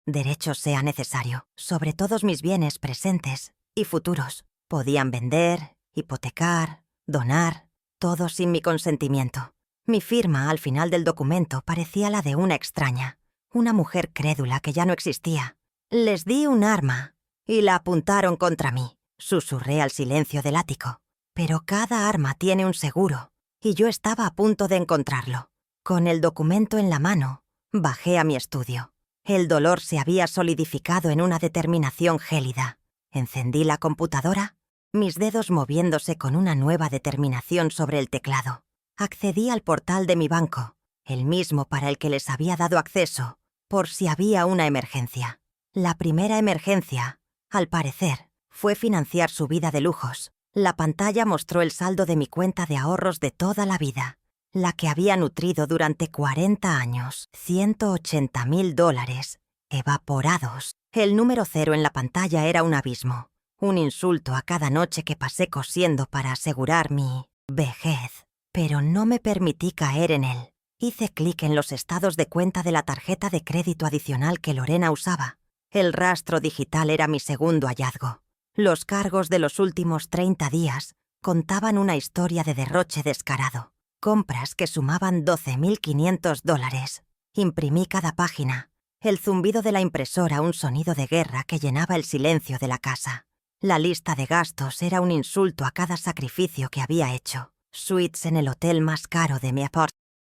derecho sea necesario, sobre todos mis bienes presentes y futuros. Podían vender, hipotecar, donar, todo sin mi consentimiento. Mi firma al final del documento parecía la de una extraña, una mujer crédula que ya no existía. Les di un arma y la apuntaron contra mí. Susurré al silencio del ático. Pero cada arma tiene un seguro, y yo estaba a punto de encontrarlo. Con el documento en la mano, bajé a mi estudio. El dolor se había solidificado en una determinación gélida. Encendí la computadora, mis dedos moviéndose con una nueva determinación sobre el teclado. Accedí al portal de mi banco, el mismo para el que les había dado acceso, por si había una emergencia. La primera emergencia, al parecer, fue financiar su vida de lujos. La pantalla mostró el saldo de mi cuenta de ahorros de toda la vida, la que había nutrido durante 40 años. $180,000, evaporados. El número 0 en la pantalla era un abismo, un insulto a cada noche que pasé cosiendo para asegurar mi vejez. Pero no me permití caer en él. Hice clic en los estados de cuenta de la tarjeta de crédito adicional que Lorena usaba. El rastro digital era mi segundo hallazgo. Los cargos de los últimos 30 días contaban una historia de derroche descarado. Compras que sumaban $12,500. Imprimí cada página. El zumbido de la impresora, un sonido de guerra que llenaba el silencio de la casa. La lista de gastos era un insulto a cada sacrificio que había hecho. Suites en el hotel más caro de mi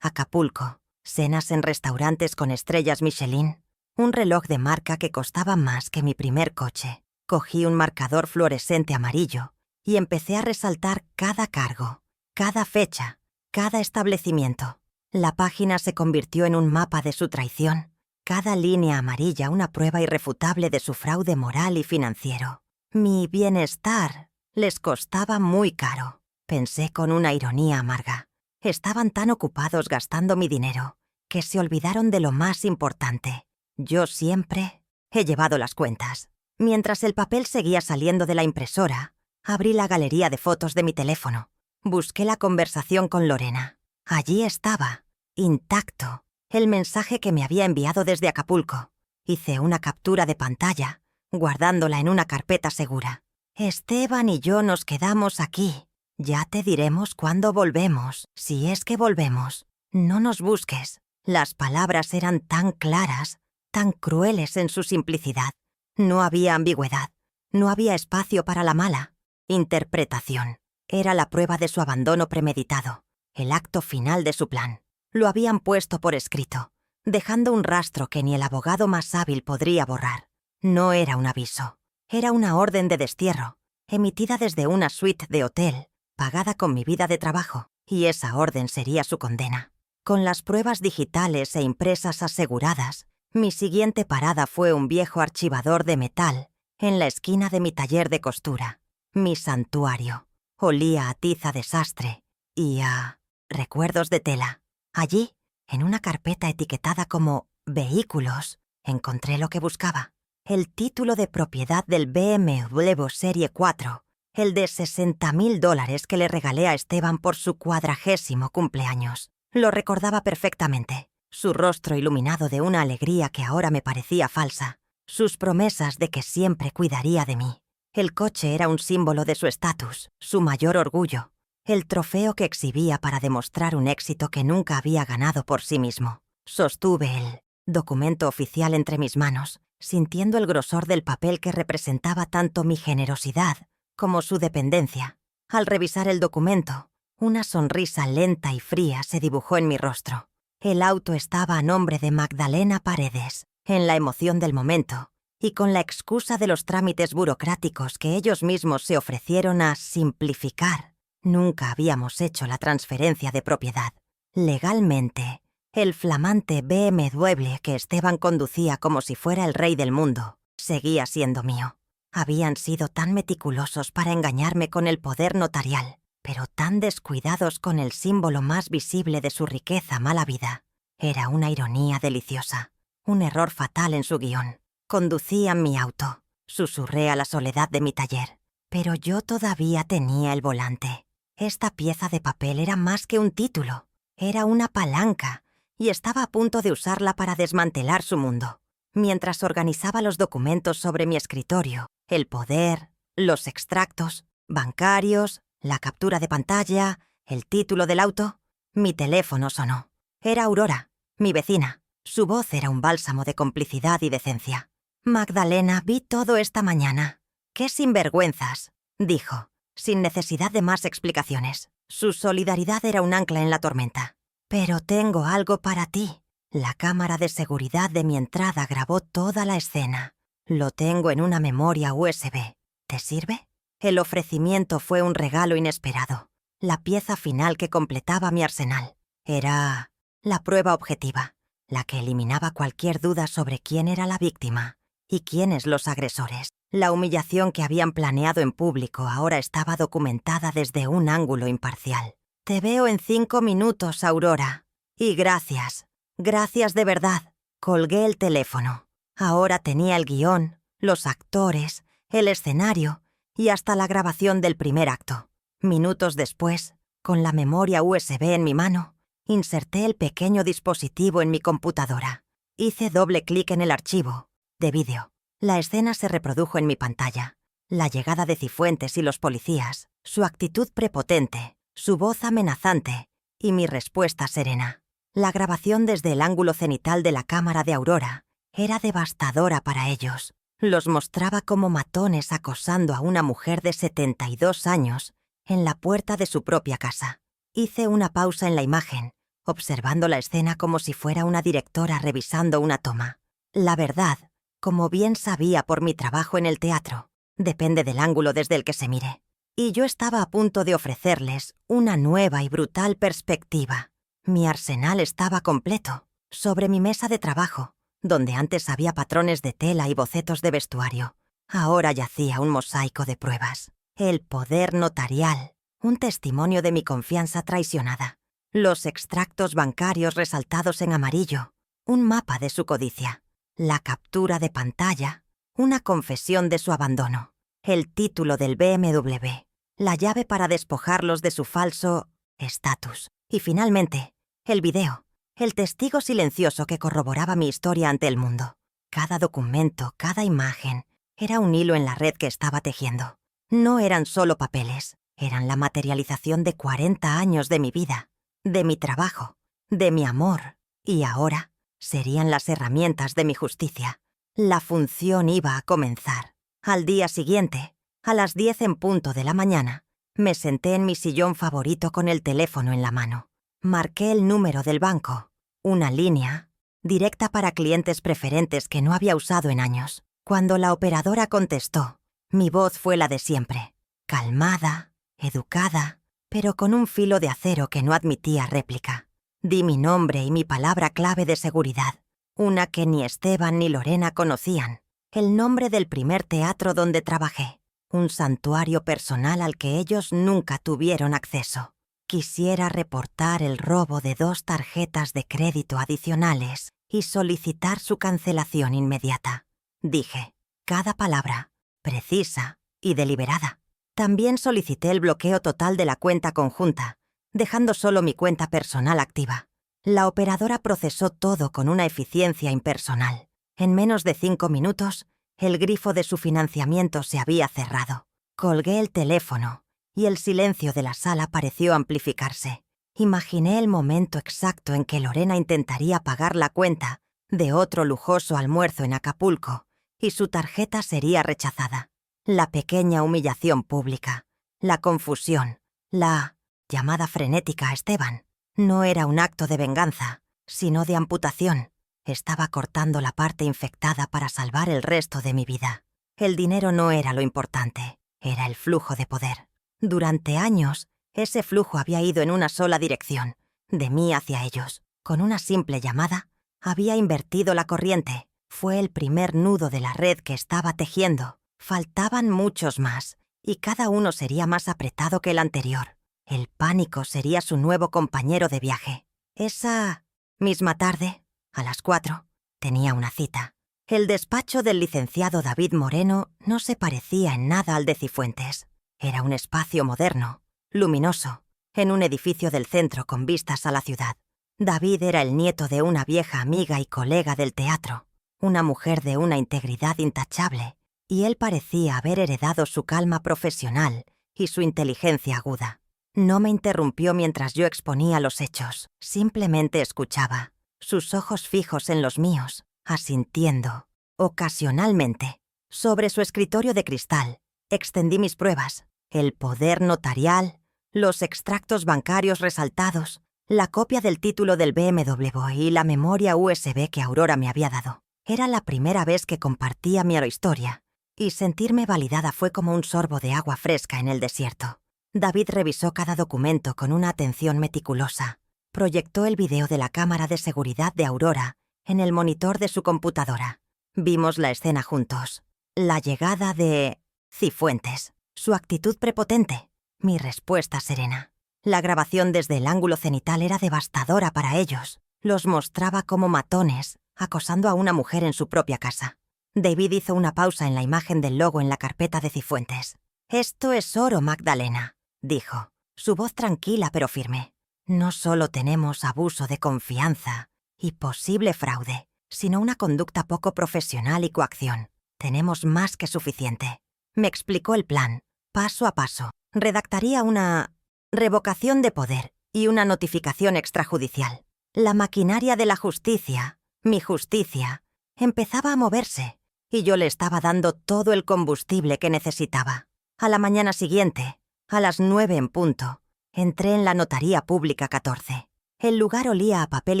Acapulco. Cenas en restaurantes con estrellas Michelin. Un reloj de marca que costaba más que mi primer coche. Cogí un marcador fluorescente amarillo y empecé a resaltar cada cargo, cada fecha, cada establecimiento. La página se convirtió en un mapa de su traición. Cada línea amarilla una prueba irrefutable de su fraude moral y financiero. Mi bienestar les costaba muy caro, pensé con una ironía amarga. Estaban tan ocupados gastando mi dinero que se olvidaron de lo más importante. Yo siempre he llevado las cuentas. Mientras el papel seguía saliendo de la impresora, abrí la galería de fotos de mi teléfono. Busqué la conversación con Lorena. Allí estaba, intacto, el mensaje que me había enviado desde Acapulco. Hice una captura de pantalla, guardándola en una carpeta segura. Esteban y yo nos quedamos aquí. Ya te diremos cuándo volvemos, si es que volvemos. No nos busques. Las palabras eran tan claras, tan crueles en su simplicidad. No había ambigüedad, no había espacio para la mala interpretación. Era la prueba de su abandono premeditado, el acto final de su plan. Lo habían puesto por escrito, dejando un rastro que ni el abogado más hábil podría borrar. No era un aviso, era una orden de destierro, emitida desde una suite de hotel, pagada con mi vida de trabajo, y esa orden sería su condena. Con las pruebas digitales e impresas aseguradas, mi siguiente parada fue un viejo archivador de metal en la esquina de mi taller de costura, mi santuario. Olía a tiza de sastre y a recuerdos de tela. Allí, en una carpeta etiquetada como Vehículos, encontré lo que buscaba. El título de propiedad del BMW Serie 4, el de $60.000 que le regalé a Esteban por su 40º cumpleaños. Lo recordaba perfectamente. Su rostro iluminado de una alegría que ahora me parecía falsa. Sus promesas de que siempre cuidaría de mí. El coche era un símbolo de su estatus, su mayor orgullo. El trofeo que exhibía para demostrar un éxito que nunca había ganado por sí mismo. Sostuve el documento oficial entre mis manos, sintiendo el grosor del papel que representaba tanto mi generosidad como su dependencia. Al revisar el documento, una sonrisa lenta y fría se dibujó en mi rostro. El auto estaba a nombre de Magdalena Paredes, en la emoción del momento, y con la excusa de los trámites burocráticos que ellos mismos se ofrecieron a simplificar. Nunca habíamos hecho la transferencia de propiedad. Legalmente, el flamante BMW que Esteban conducía como si fuera el rey del mundo seguía siendo mío. Habían sido tan meticulosos para engañarme con el poder notarial, pero tan descuidados con el símbolo más visible de su riqueza mala vida. Era una ironía deliciosa, un error fatal en su guión. Conducían mi auto, susurré a la soledad de mi taller, pero yo todavía tenía el volante. Esta pieza de papel era más que un título, era una palanca, y estaba a punto de usarla para desmantelar su mundo. Mientras organizaba los documentos sobre mi escritorio, el poder, los extractos bancarios, la captura de pantalla, el título del auto, mi teléfono sonó. Era Aurora, mi vecina. Su voz era un bálsamo de complicidad y decencia. «Magdalena, vi todo esta mañana. ¡Qué sinvergüenzas!», dijo, sin necesidad de más explicaciones. Su solidaridad era un ancla en la tormenta. «Pero tengo algo para ti». La cámara de seguridad de mi entrada grabó toda la escena. Lo tengo en una memoria USB. ¿Te sirve? El ofrecimiento fue un regalo inesperado. La pieza final que completaba mi arsenal. Era la prueba objetiva, la que eliminaba cualquier duda sobre quién era la víctima y quiénes los agresores. La humillación que habían planeado en público ahora estaba documentada desde un ángulo imparcial. «Te veo en 5 minutos, Aurora. Y gracias. Gracias de verdad». Colgué el teléfono. Ahora tenía el guión, los actores, el escenario y hasta la grabación del primer acto. Minutos después, con la memoria USB en mi mano, inserté el pequeño dispositivo en mi computadora. Hice doble clic en el archivo de vídeo. La escena se reprodujo en mi pantalla. La llegada de Cifuentes y los policías, su actitud prepotente, su voz amenazante y mi respuesta serena. La grabación desde el ángulo cenital de la cámara de Aurora era devastadora para ellos. Los mostraba como matones acosando a una mujer de 72 años en la puerta de su propia casa. Hice una pausa en la imagen, observando la escena como si fuera una directora revisando una toma. La verdad, como bien sabía por mi trabajo en el teatro, depende del ángulo desde el que se mire. Y yo estaba a punto de ofrecerles una nueva y brutal perspectiva. Mi arsenal estaba completo, sobre mi mesa de trabajo, donde antes había patrones de tela y bocetos de vestuario. Ahora yacía un mosaico de pruebas. El poder notarial, un testimonio de mi confianza traicionada. Los extractos bancarios resaltados en amarillo, un mapa de su codicia. La captura de pantalla, una confesión de su abandono. El título del BMW, la llave para despojarlos de su falso estatus. Y finalmente, el video, el testigo silencioso que corroboraba mi historia ante el mundo. Cada documento, cada imagen, era un hilo en la red que estaba tejiendo. No eran solo papeles, eran la materialización de 40 años de mi vida, de mi trabajo, de mi amor, y ahora serían las herramientas de mi justicia. La función iba a comenzar. Al día siguiente, a las 10 en punto de la mañana, me senté en mi sillón favorito con el teléfono en la mano. Marqué el número del banco, una línea directa para clientes preferentes que no había usado en años. Cuando la operadora contestó, mi voz fue la de siempre, calmada, educada, pero con un filo de acero que no admitía réplica. Di mi nombre y mi palabra clave de seguridad, una que ni Esteban ni Lorena conocían, el nombre del primer teatro donde trabajé, un santuario personal al que ellos nunca tuvieron acceso. Quisiera reportar el robo de 2 tarjetas de crédito adicionales y solicitar su cancelación inmediata. Dije, cada palabra, precisa y deliberada. También solicité el bloqueo total de la cuenta conjunta, dejando solo mi cuenta personal activa. La operadora procesó todo con una eficiencia impersonal. En menos de 5 minutos, el grifo de su financiamiento se había cerrado. Colgué el teléfono y el silencio de la sala pareció amplificarse. Imaginé el momento exacto en que Lorena intentaría pagar la cuenta de otro lujoso almuerzo en Acapulco y su tarjeta sería rechazada. La pequeña humillación pública, la confusión, la llamada frenética a Esteban. No era un acto de venganza, sino de amputación. Estaba cortando la parte infectada para salvar el resto de mi vida. El dinero no era lo importante, era el flujo de poder. Durante años, ese flujo había ido en una sola dirección, de mí hacia ellos. Con una simple llamada, había invertido la corriente. Fue el primer nudo de la red que estaba tejiendo. Faltaban muchos más, y cada uno sería más apretado que el anterior. El pánico sería su nuevo compañero de viaje. Esa misma tarde, a las 4, tenía una cita. El despacho del licenciado David Moreno no se parecía en nada al de Cifuentes. Era un espacio moderno, luminoso, en un edificio del centro con vistas a la ciudad. David era el nieto de una vieja amiga y colega del teatro, una mujer de una integridad intachable, y él parecía haber heredado su calma profesional y su inteligencia aguda. No me interrumpió mientras yo exponía los hechos, simplemente escuchaba, sus ojos fijos en los míos, asintiendo, ocasionalmente. Sobre su escritorio de cristal, extendí mis pruebas, el poder notarial, los extractos bancarios resaltados, la copia del título del BMW y la memoria USB que Aurora me había dado. Era la primera vez que compartía mi historia, y sentirme validada fue como un sorbo de agua fresca en el desierto. David revisó cada documento con una atención meticulosa. Proyectó el video de la cámara de seguridad de Aurora en el monitor de su computadora. Vimos la escena juntos. La llegada de Cifuentes, su actitud prepotente, mi respuesta serena. La grabación desde el ángulo cenital era devastadora para ellos. Los mostraba como matones, acosando a una mujer en su propia casa. David hizo una pausa en la imagen del logo en la carpeta de Cifuentes. «Esto es oro, Magdalena», dijo, su voz tranquila pero firme. «No solo tenemos abuso de confianza y posible fraude, sino una conducta poco profesional y coacción. Tenemos más que suficiente». Me explicó el plan, paso a paso. Redactaría una revocación de poder y una notificación extrajudicial. La maquinaria de la justicia, mi justicia, empezaba a moverse, y yo le estaba dando todo el combustible que necesitaba. A la mañana siguiente, a las 9 en punto, entré en la Notaría Pública 14. El lugar olía a papel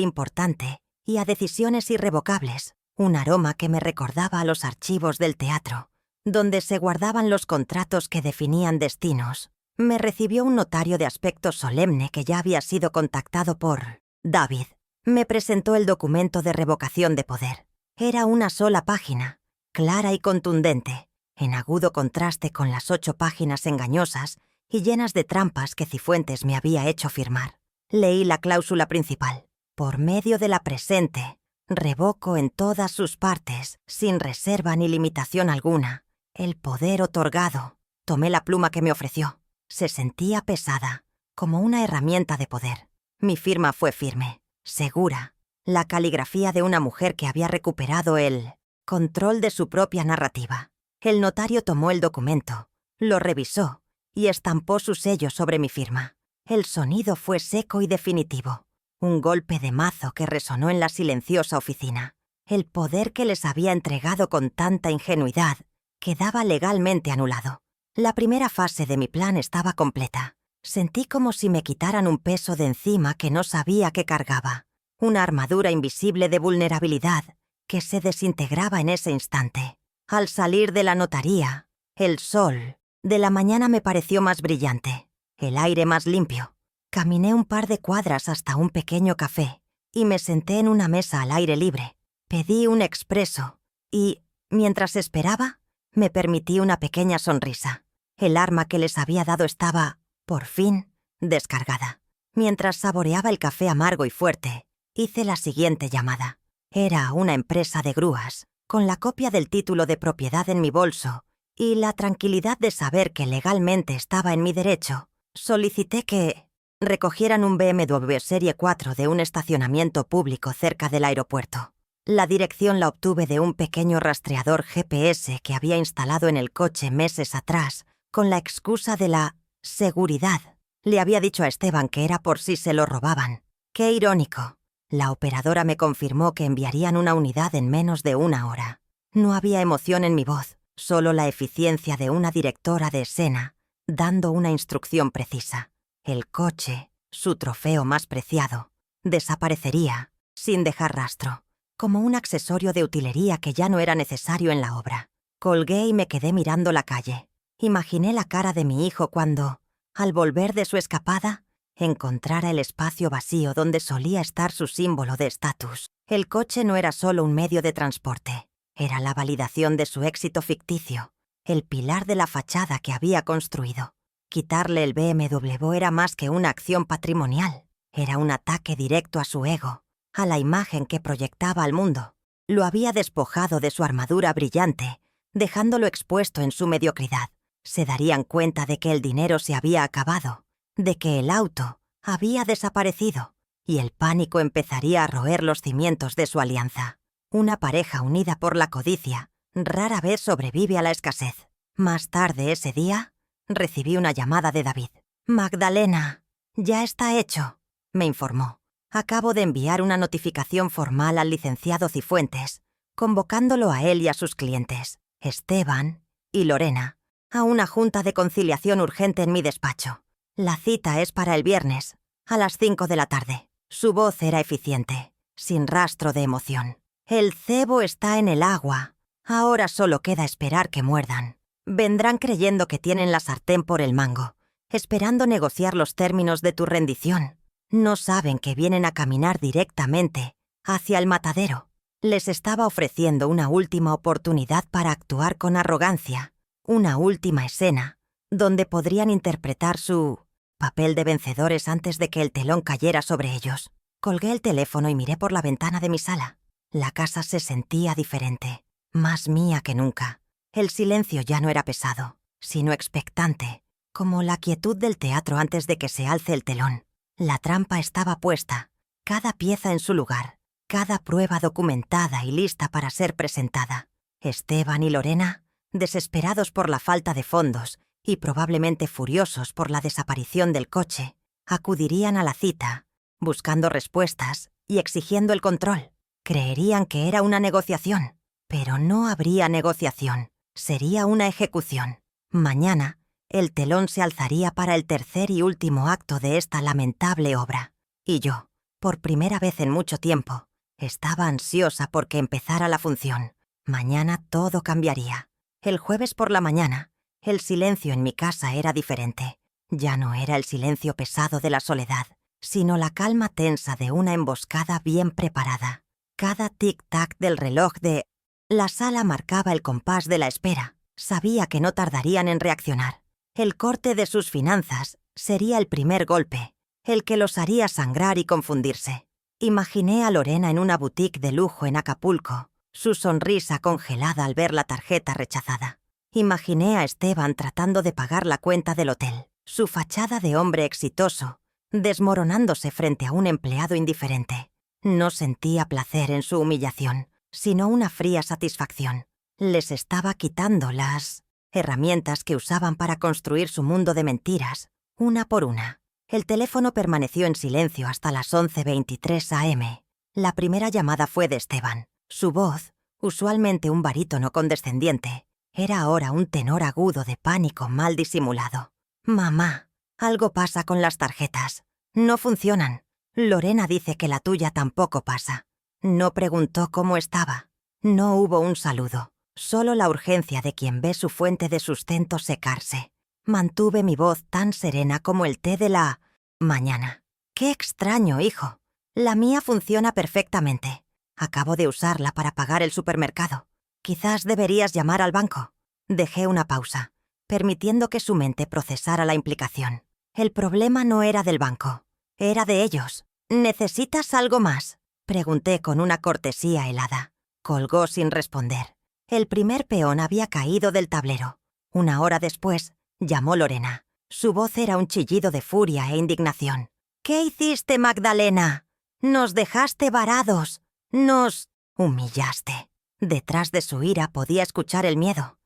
importante y a decisiones irrevocables, un aroma que me recordaba a los archivos del teatro, donde se guardaban los contratos que definían destinos. Me recibió un notario de aspecto solemne que ya había sido contactado por David. Me presentó el documento de revocación de poder. Era una sola página, clara y contundente, en agudo contraste con las 8 páginas engañosas y llenas de trampas que Cifuentes me había hecho firmar. Leí la cláusula principal. Por medio de la presente, revoco en todas sus partes, sin reserva ni limitación alguna, el poder otorgado. Tomé la pluma que me ofreció. Se sentía pesada, como una herramienta de poder. Mi firma fue firme, segura, la caligrafía de una mujer que había recuperado el control de su propia narrativa. El notario tomó el documento, lo revisó y estampó su sello sobre mi firma. El sonido fue seco y definitivo, un golpe de mazo que resonó en la silenciosa oficina. El poder que les había entregado con tanta ingenuidad quedaba legalmente anulado. La primera fase de mi plan estaba completa. Sentí como si me quitaran un peso de encima que no sabía que cargaba, una armadura invisible de vulnerabilidad que se desintegraba en ese instante. Al salir de la notaría, el sol de la mañana me pareció más brillante, el aire más limpio. Caminé un par de cuadras hasta un pequeño café y me senté en una mesa al aire libre. Pedí un expreso y, mientras esperaba, me permití una pequeña sonrisa. El arma que les había dado estaba, por fin, descargada. Mientras saboreaba el café amargo y fuerte, hice la siguiente llamada. Era a una empresa de grúas, con la copia del título de propiedad en mi bolso y la tranquilidad de saber que legalmente estaba en mi derecho. Solicité que recogieran un BMW Serie 4 de un estacionamiento público cerca del aeropuerto. La dirección la obtuve de un pequeño rastreador GPS que había instalado en el coche meses atrás, con la excusa de la seguridad. Le había dicho a Esteban que era por si se lo robaban. ¡Qué irónico! La operadora me confirmó que enviarían una unidad en menos de una hora. No había emoción en mi voz, solo la eficiencia de una directora de escena, dando una instrucción precisa. El coche, su trofeo más preciado, desaparecería, sin dejar rastro, como un accesorio de utilería que ya no era necesario en la obra. Colgué y me quedé mirando la calle. Imaginé la cara de mi hijo cuando, al volver de su escapada, encontrara el espacio vacío donde solía estar su símbolo de estatus. El coche no era solo un medio de transporte, era la validación de su éxito ficticio, el pilar de la fachada que había construido. Quitarle el BMW era más que una acción patrimonial, era un ataque directo a su ego, a la imagen que proyectaba al mundo. Lo había despojado de su armadura brillante, dejándolo expuesto en su mediocridad. Se darían cuenta de que el dinero se había acabado, de que el auto había desaparecido, y el pánico empezaría a roer los cimientos de su alianza. Una pareja unida por la codicia rara vez sobrevive a la escasez. Más tarde ese día, recibí una llamada de David. «Magdalena, ya está hecho», me informó. «Acabo de enviar una notificación formal al licenciado Cifuentes, convocándolo a él y a sus clientes, Esteban y Lorena, a una junta de conciliación urgente en mi despacho. La cita es para el viernes, a las 5 de la tarde. Su voz era eficiente, sin rastro de emoción. «El cebo está en el agua. Ahora solo queda esperar que muerdan. Vendrán creyendo que tienen la sartén por el mango, esperando negociar los términos de tu rendición. No saben que vienen a caminar directamente hacia el matadero». Les estaba ofreciendo una última oportunidad para actuar con arrogancia, una última escena, donde podrían interpretar su papel de vencedores antes de que el telón cayera sobre ellos. Colgué el teléfono y miré por la ventana de mi sala. La casa se sentía diferente, más mía que nunca. El silencio ya no era pesado, sino expectante, como la quietud del teatro antes de que se alce el telón. La trampa estaba puesta, cada pieza en su lugar, cada prueba documentada y lista para ser presentada. Esteban y Lorena, desesperados por la falta de fondos y probablemente furiosos por la desaparición del coche, acudirían a la cita, buscando respuestas y exigiendo el control. Creerían que era una negociación, pero no habría negociación, sería una ejecución. Mañana, el telón se alzaría para el tercer y último acto de esta lamentable obra. Y yo, por primera vez en mucho tiempo, estaba ansiosa porque empezara la función. Mañana todo cambiaría. El jueves por la mañana, el silencio en mi casa era diferente. Ya no era el silencio pesado de la soledad, sino la calma tensa de una emboscada bien preparada. Cada tic-tac del reloj de la sala marcaba el compás de la espera. Sabía que no tardarían en reaccionar. El corte de sus finanzas sería el primer golpe, el que los haría sangrar y confundirse. Imaginé a Lorena en una boutique de lujo en Acapulco, su sonrisa congelada al ver la tarjeta rechazada. Imaginé a Esteban tratando de pagar la cuenta del hotel, su fachada de hombre exitoso, desmoronándose frente a un empleado indiferente. No sentía placer en su humillación, sino una fría satisfacción. Les estaba quitando las herramientas que usaban para construir su mundo de mentiras, una por una. El teléfono permaneció en silencio hasta las 11:23 am. La primera llamada fue de Esteban. Su voz, usualmente un barítono condescendiente, era ahora un tenor agudo de pánico mal disimulado. «Mamá, algo pasa con las tarjetas. No funcionan. Lorena dice que la tuya tampoco pasa». No preguntó cómo estaba. No hubo un saludo, solo la urgencia de quien ve su fuente de sustento secarse. Mantuve mi voz tan serena como el té de la mañana. «Qué extraño, hijo. La mía funciona perfectamente. Acabo de usarla para pagar el supermercado. Quizás deberías llamar al banco». Dejé una pausa, permitiendo que su mente procesara la implicación. El problema no era del banco. Era de ellos. ¿Necesitas algo más? Pregunté con una cortesía helada. Colgó sin responder. El primer peón había caído del tablero. Una hora después, llamó Lorena. Su voz era un chillido de furia e indignación. «¿Qué hiciste, Magdalena? Nos dejaste varados. Nos humillaste». Detrás de su ira podía escuchar el miedo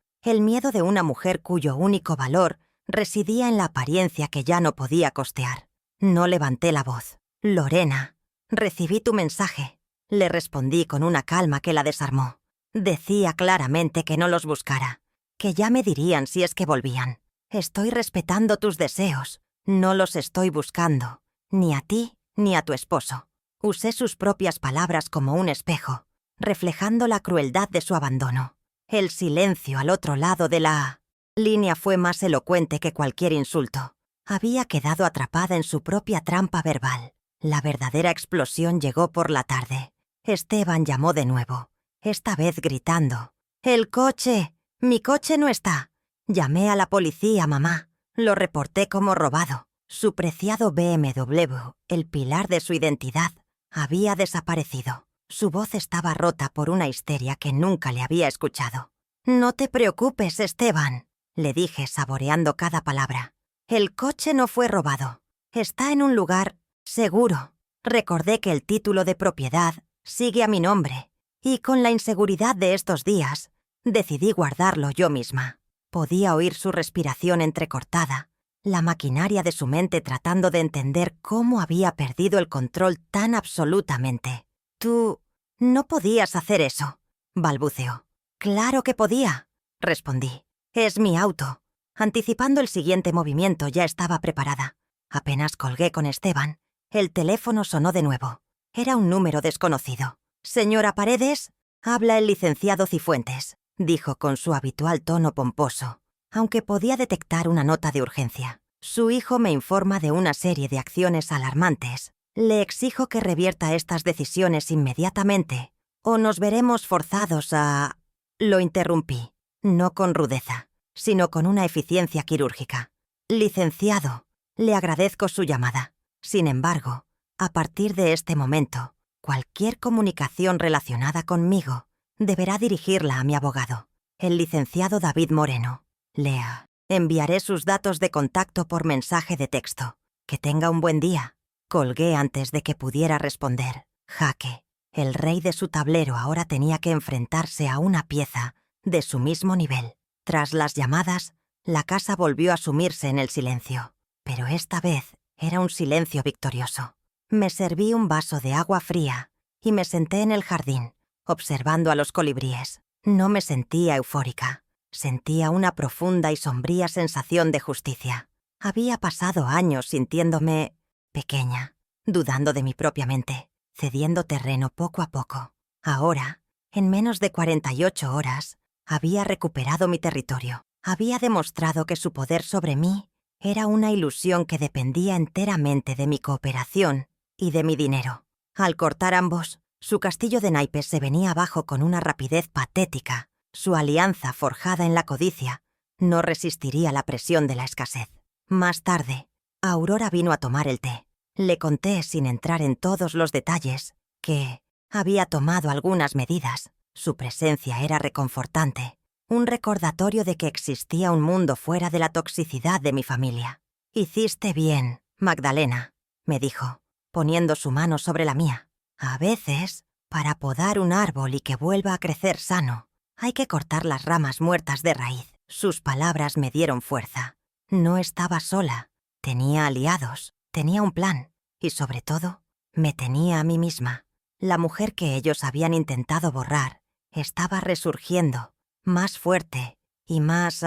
de una mujer cuyo único valor residía en la apariencia que ya no podía costear. No levanté la voz. «Lorena, recibí tu mensaje», le respondí con una calma que la desarmó. Decía claramente que no los buscara, que ya me dirían si es que volvían. Estoy respetando tus deseos, no los estoy buscando, ni a ti ni a tu esposo. Usé sus propias palabras como un espejo, reflejando la crueldad de su abandono. El silencio al otro lado de la línea fue más elocuente que cualquier insulto. Había quedado atrapada en su propia trampa verbal. La verdadera explosión llegó por la tarde. Esteban llamó de nuevo, esta vez gritando. «¡El coche! ¡Mi coche no está!». Llamé a la policía, mamá. Lo reporté como robado. Su preciado BMW, el pilar de su identidad, había desaparecido. Su voz estaba rota por una histeria que nunca le había escuchado. «No te preocupes, Esteban», le dije saboreando cada palabra. «El coche no fue robado. Está en un lugar seguro». Recordé que el título de propiedad sigue a mi nombre, y con la inseguridad de estos días, decidí guardarlo yo misma. Podía oír su respiración entrecortada, la maquinaria de su mente tratando de entender cómo había perdido el control tan absolutamente. «Tú no podías hacer eso», balbuceó. «Claro que podía», respondí. «Es mi auto». Anticipando el siguiente movimiento, ya estaba preparada. Apenas colgué con Esteban, el teléfono sonó de nuevo. Era un número desconocido. «Señora Paredes, habla el licenciado Cifuentes», dijo con su habitual tono pomposo, aunque podía detectar una nota de urgencia. «Su hijo me informa de una serie de acciones alarmantes. Le exijo que revierta estas decisiones inmediatamente, o nos veremos forzados a...». Lo interrumpí, no con rudeza, sino con una eficiencia quirúrgica. «Licenciado, le agradezco su llamada. Sin embargo, a partir de este momento, cualquier comunicación relacionada conmigo deberá dirigirla a mi abogado, el licenciado David Moreno. Lea, enviaré sus datos de contacto por mensaje de texto. Que tenga un buen día». Colgué antes de que pudiera responder. Jaque. El rey de su tablero ahora tenía que enfrentarse a una pieza de su mismo nivel. Tras las llamadas, la casa volvió a sumirse en el silencio. Pero esta vez era un silencio victorioso. Me serví un vaso de agua fría y me senté en el jardín, observando a los colibríes. No me sentía eufórica. Sentía una profunda y sombría sensación de justicia. Había pasado años sintiéndome pequeña, dudando de mi propia mente, cediendo terreno poco a poco. Ahora, en menos de 48 horas, había recuperado mi territorio. Había demostrado que su poder sobre mí era una ilusión que dependía enteramente de mi cooperación y de mi dinero. Al cortar ambos, su castillo de naipes se venía abajo con una rapidez patética. Su alianza forjada en la codicia no resistiría la presión de la escasez. Más tarde, Aurora vino a tomar el té. Le conté, sin entrar en todos los detalles, que había tomado algunas medidas. Su presencia era reconfortante, un recordatorio de que existía un mundo fuera de la toxicidad de mi familia. «Hiciste bien, Magdalena», me dijo, poniendo su mano sobre la mía. «A veces, para podar un árbol y que vuelva a crecer sano, hay que cortar las ramas muertas de raíz». Sus palabras me dieron fuerza. No estaba sola. Tenía aliados, tenía un plan y, sobre todo, me tenía a mí misma. La mujer que ellos habían intentado borrar estaba resurgiendo, más fuerte y más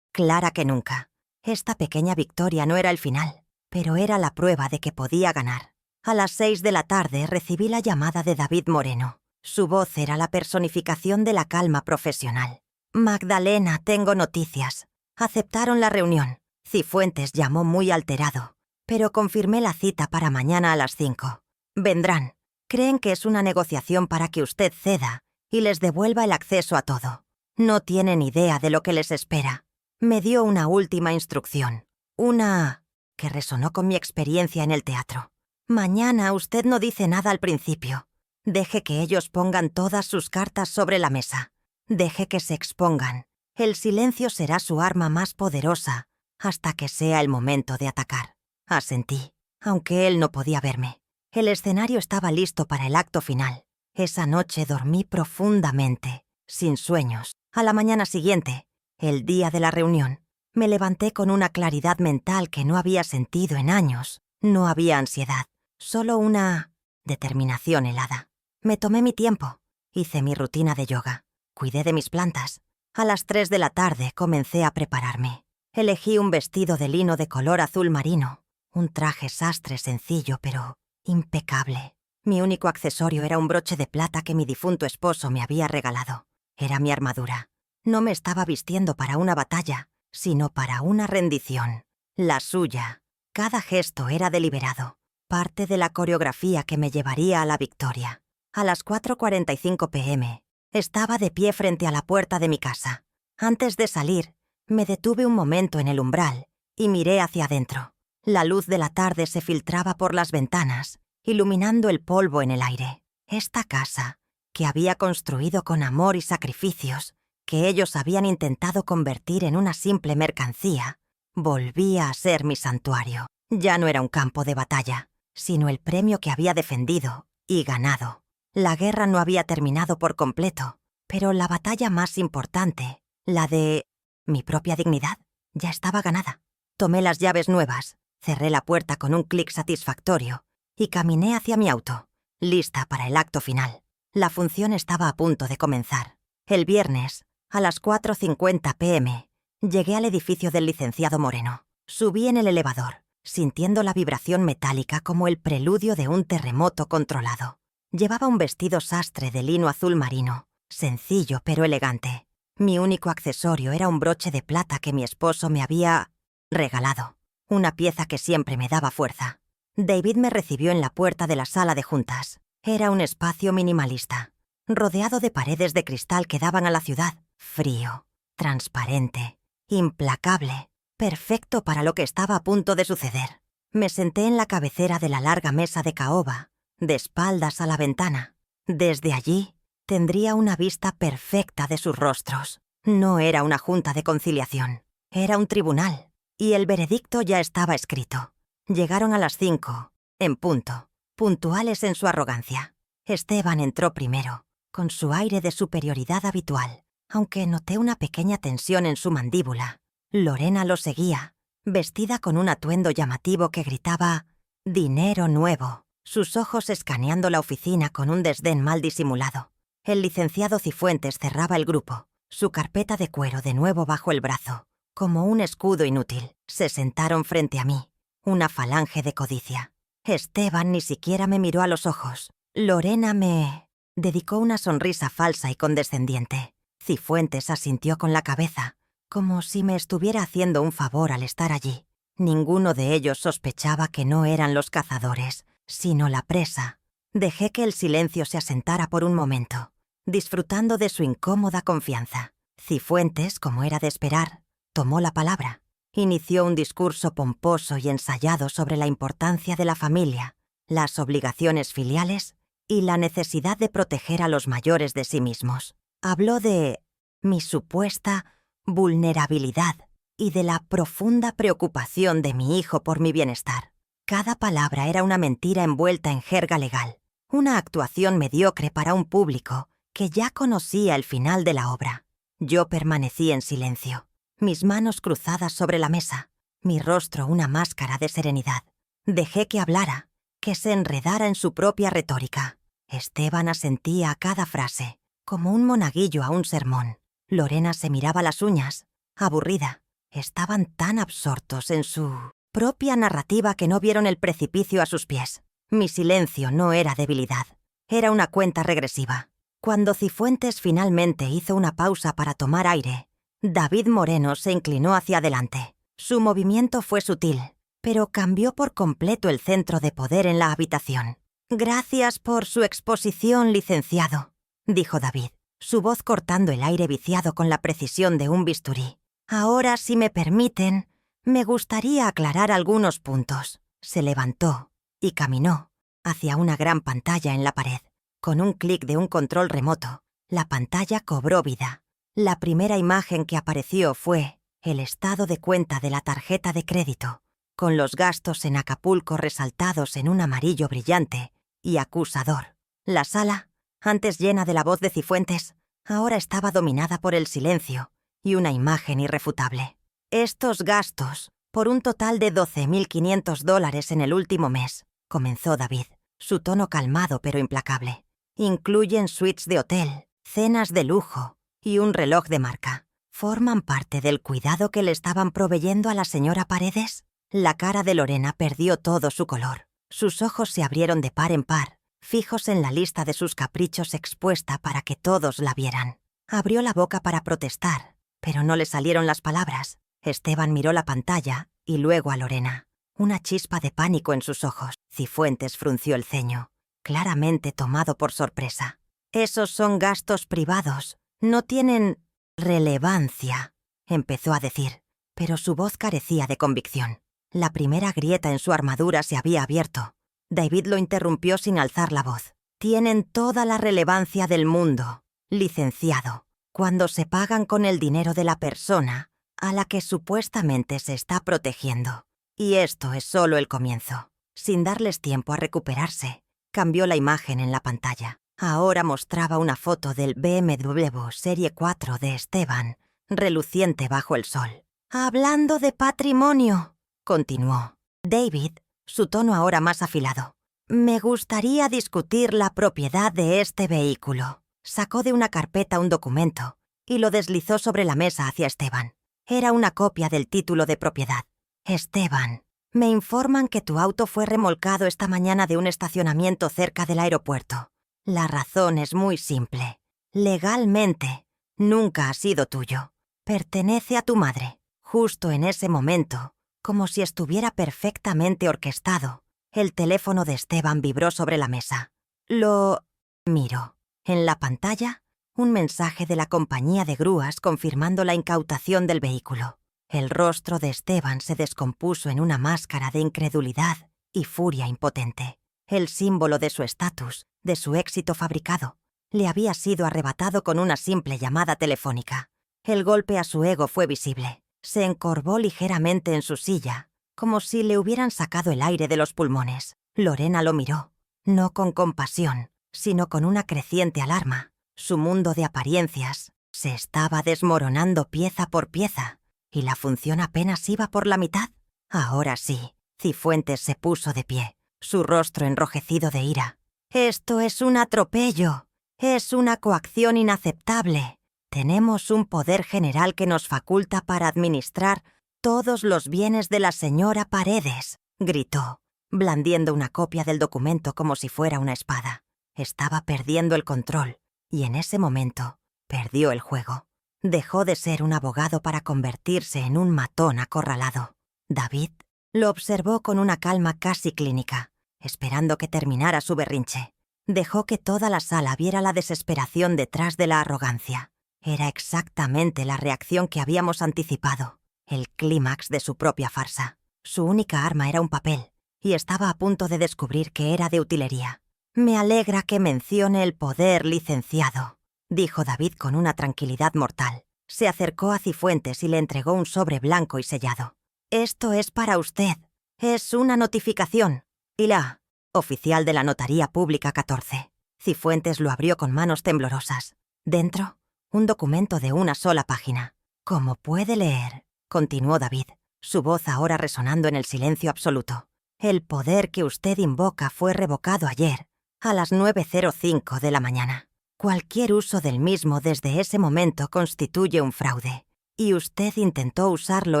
clara que nunca. Esta pequeña victoria no era el final, pero era la prueba de que podía ganar. A las 6 de la tarde recibí la llamada de David Moreno. Su voz era la personificación de la calma profesional. «Magdalena, tengo noticias. Aceptaron la reunión». Cifuentes llamó muy alterado, pero confirmé la cita para mañana a las 5. «Vendrán. Creen que es una negociación para que usted ceda y les devuelva el acceso a todo. No tienen idea de lo que les espera». Me dio una última instrucción, una que resonó con mi experiencia en el teatro. Mañana usted no dice nada al principio. Deje que ellos pongan todas sus cartas sobre la mesa. Deje que se expongan. El silencio será su arma más poderosa hasta que sea el momento de atacar. Asentí, aunque él no podía verme. El escenario estaba listo para el acto final. Esa noche dormí profundamente, sin sueños. A la mañana siguiente, el día de la reunión, me levanté con una claridad mental que no había sentido en años. No había ansiedad, solo una determinación helada. Me tomé mi tiempo, hice mi rutina de yoga, cuidé de mis plantas. A las 3 de la tarde comencé a prepararme. Elegí un vestido de lino de color azul marino, un traje sastre sencillo pero impecable. Mi único accesorio era un broche de plata que mi difunto esposo me había regalado. Era mi armadura. No me estaba vistiendo para una batalla, sino para una rendición. La suya. Cada gesto era deliberado, parte de la coreografía que me llevaría a la victoria. A las 4:45 p.m., estaba de pie frente a la puerta de mi casa. Antes de salir, me detuve un momento en el umbral y miré hacia adentro. La luz de la tarde se filtraba por las ventanas, iluminando el polvo en el aire. Esta casa, que había construido con amor y sacrificios, que ellos habían intentado convertir en una simple mercancía, volvía a ser mi santuario. Ya no era un campo de batalla, sino el premio que había defendido y ganado. La guerra no había terminado por completo, pero la batalla más importante, la de mi propia dignidad, ya estaba ganada. Tomé las llaves nuevas, cerré la puerta con un clic satisfactorio y caminé hacia mi auto, lista para el acto final. La función estaba a punto de comenzar. El viernes, a las 4:50 p.m., llegué al edificio del licenciado Moreno. Subí en el elevador, sintiendo la vibración metálica como el preludio de un terremoto controlado. Llevaba un vestido sastre de lino azul marino, sencillo pero elegante. Mi único accesorio era un broche de plata que mi esposo me había regalado, una pieza que siempre me daba fuerza. David me recibió en la puerta de la sala de juntas. Era un espacio minimalista, rodeado de paredes de cristal que daban a la ciudad. Frío, transparente, implacable, perfecto para lo que estaba a punto de suceder. Me senté en la cabecera de la larga mesa de caoba, de espaldas a la ventana. Desde allí, tendría una vista perfecta de sus rostros. No era una junta de conciliación, era un tribunal, y el veredicto ya estaba escrito. Llegaron a las 5, en punto, puntuales en su arrogancia. Esteban entró primero, con su aire de superioridad habitual, aunque noté una pequeña tensión en su mandíbula. Lorena lo seguía, vestida con un atuendo llamativo que gritaba «dinero nuevo», sus ojos escaneando la oficina con un desdén mal disimulado. El licenciado Cifuentes cerraba el grupo, su carpeta de cuero de nuevo bajo el brazo, como un escudo inútil. Se sentaron frente a mí, una falange de codicia. Esteban ni siquiera me miró a los ojos. Lorena me dedicó una sonrisa falsa y condescendiente. Cifuentes asintió con la cabeza, como si me estuviera haciendo un favor al estar allí. Ninguno de ellos sospechaba que no eran los cazadores, sino la presa. Dejé que el silencio se asentara por un momento, disfrutando de su incómoda confianza. Cifuentes, como era de esperar, tomó la palabra. Inició un discurso pomposo y ensayado sobre la importancia de la familia, las obligaciones filiales y la necesidad de proteger a los mayores de sí mismos. Habló de mi supuesta vulnerabilidad y de la profunda preocupación de mi hijo por mi bienestar. Cada palabra era una mentira envuelta en jerga legal, una actuación mediocre para un público que ya conocía el final de la obra. Yo permanecí en silencio, mis manos cruzadas sobre la mesa, mi rostro una máscara de serenidad. Dejé que hablara, que se enredara en su propia retórica. Esteban asentía a cada frase, como un monaguillo a un sermón. Lorena se miraba las uñas, aburrida. Estaban tan absortos en su propia narrativa que no vieron el precipicio a sus pies. Mi silencio no era debilidad, era una cuenta regresiva. Cuando Cifuentes finalmente hizo una pausa para tomar aire, David Moreno se inclinó hacia adelante. Su movimiento fue sutil, pero cambió por completo el centro de poder en la habitación. «Gracias por su exposición, licenciado», dijo David, su voz cortando el aire viciado con la precisión de un bisturí. «Ahora, si me permiten, me gustaría aclarar algunos puntos». Se levantó y caminó hacia una gran pantalla en la pared. Con un clic de un control remoto, la pantalla cobró vida. La primera imagen que apareció fue el estado de cuenta de la tarjeta de crédito, con los gastos en Acapulco resaltados en un amarillo brillante y acusador. La sala, antes llena de la voz de Cifuentes, ahora estaba dominada por el silencio y una imagen irrefutable. Estos gastos, por un total de $12.500 en el último mes, comenzó David, su tono calmado pero implacable. Incluyen suites de hotel, cenas de lujo y un reloj de marca. ¿Forman parte del cuidado que le estaban proveyendo a la señora Paredes? La cara de Lorena perdió todo su color. Sus ojos se abrieron de par en par, fijos en la lista de sus caprichos expuesta para que todos la vieran. Abrió la boca para protestar, pero no le salieron las palabras. Esteban miró la pantalla y luego a Lorena. Una chispa de pánico en sus ojos. Cifuentes frunció el ceño, claramente tomado por sorpresa. «Esos son gastos privados. No tienen relevancia», empezó a decir, pero su voz carecía de convicción. La primera grieta en su armadura se había abierto. David lo interrumpió sin alzar la voz. «Tienen toda la relevancia del mundo, licenciado, cuando se pagan con el dinero de la persona a la que supuestamente se está protegiendo. Y esto es solo el comienzo». Sin darles tiempo a recuperarse, cambió la imagen en la pantalla. Ahora mostraba una foto del BMW Serie 4 de Esteban, reluciente bajo el sol. «Hablando de patrimonio», continuó David, su tono ahora más afilado, «me gustaría discutir la propiedad de este vehículo». Sacó de una carpeta un documento y lo deslizó sobre la mesa hacia Esteban. Era una copia del título de propiedad. «Esteban, me informan que tu auto fue remolcado esta mañana de un estacionamiento cerca del aeropuerto. La razón es muy simple. Legalmente, nunca ha sido tuyo. Pertenece a tu madre». Justo en ese momento, como si estuviera perfectamente orquestado, el teléfono de Esteban vibró sobre la mesa. Lo miró. En la pantalla, un mensaje de la compañía de grúas confirmando la incautación del vehículo. El rostro de Esteban se descompuso en una máscara de incredulidad y furia impotente. El símbolo de su estatus, de su éxito fabricado, le había sido arrebatado con una simple llamada telefónica. El golpe a su ego fue visible. Se encorvó ligeramente en su silla, como si le hubieran sacado el aire de los pulmones. Lorena lo miró, no con compasión, sino con una creciente alarma. Su mundo de apariencias se estaba desmoronando pieza por pieza, y la función apenas iba por la mitad. Ahora sí, Cifuentes se puso de pie, su rostro enrojecido de ira. «Esto es un atropello, es una coacción inaceptable. Tenemos un poder general que nos faculta para administrar todos los bienes de la señora Paredes», gritó, blandiendo una copia del documento como si fuera una espada. Estaba perdiendo el control, y en ese momento perdió el juego. Dejó de ser un abogado para convertirse en un matón acorralado. David lo observó con una calma casi clínica, esperando que terminara su berrinche. Dejó que toda la sala viera la desesperación detrás de la arrogancia. Era exactamente la reacción que habíamos anticipado, el clímax de su propia farsa. Su única arma era un papel, y estaba a punto de descubrir que era de utilería. «Me alegra que mencione el poder, licenciado», dijo David con una tranquilidad mortal. Se acercó a Cifuentes y le entregó un sobre blanco y sellado. «Esto es para usted. Es una notificación. Y la oficial de la Notaría Pública 14. Cifuentes lo abrió con manos temblorosas. Dentro, un documento de una sola página. «Como puede leer», continuó David, su voz ahora resonando en el silencio absoluto, «el poder que usted invoca fue revocado ayer, a las 9:05 de la mañana. Cualquier uso del mismo desde ese momento constituye un fraude, y usted intentó usarlo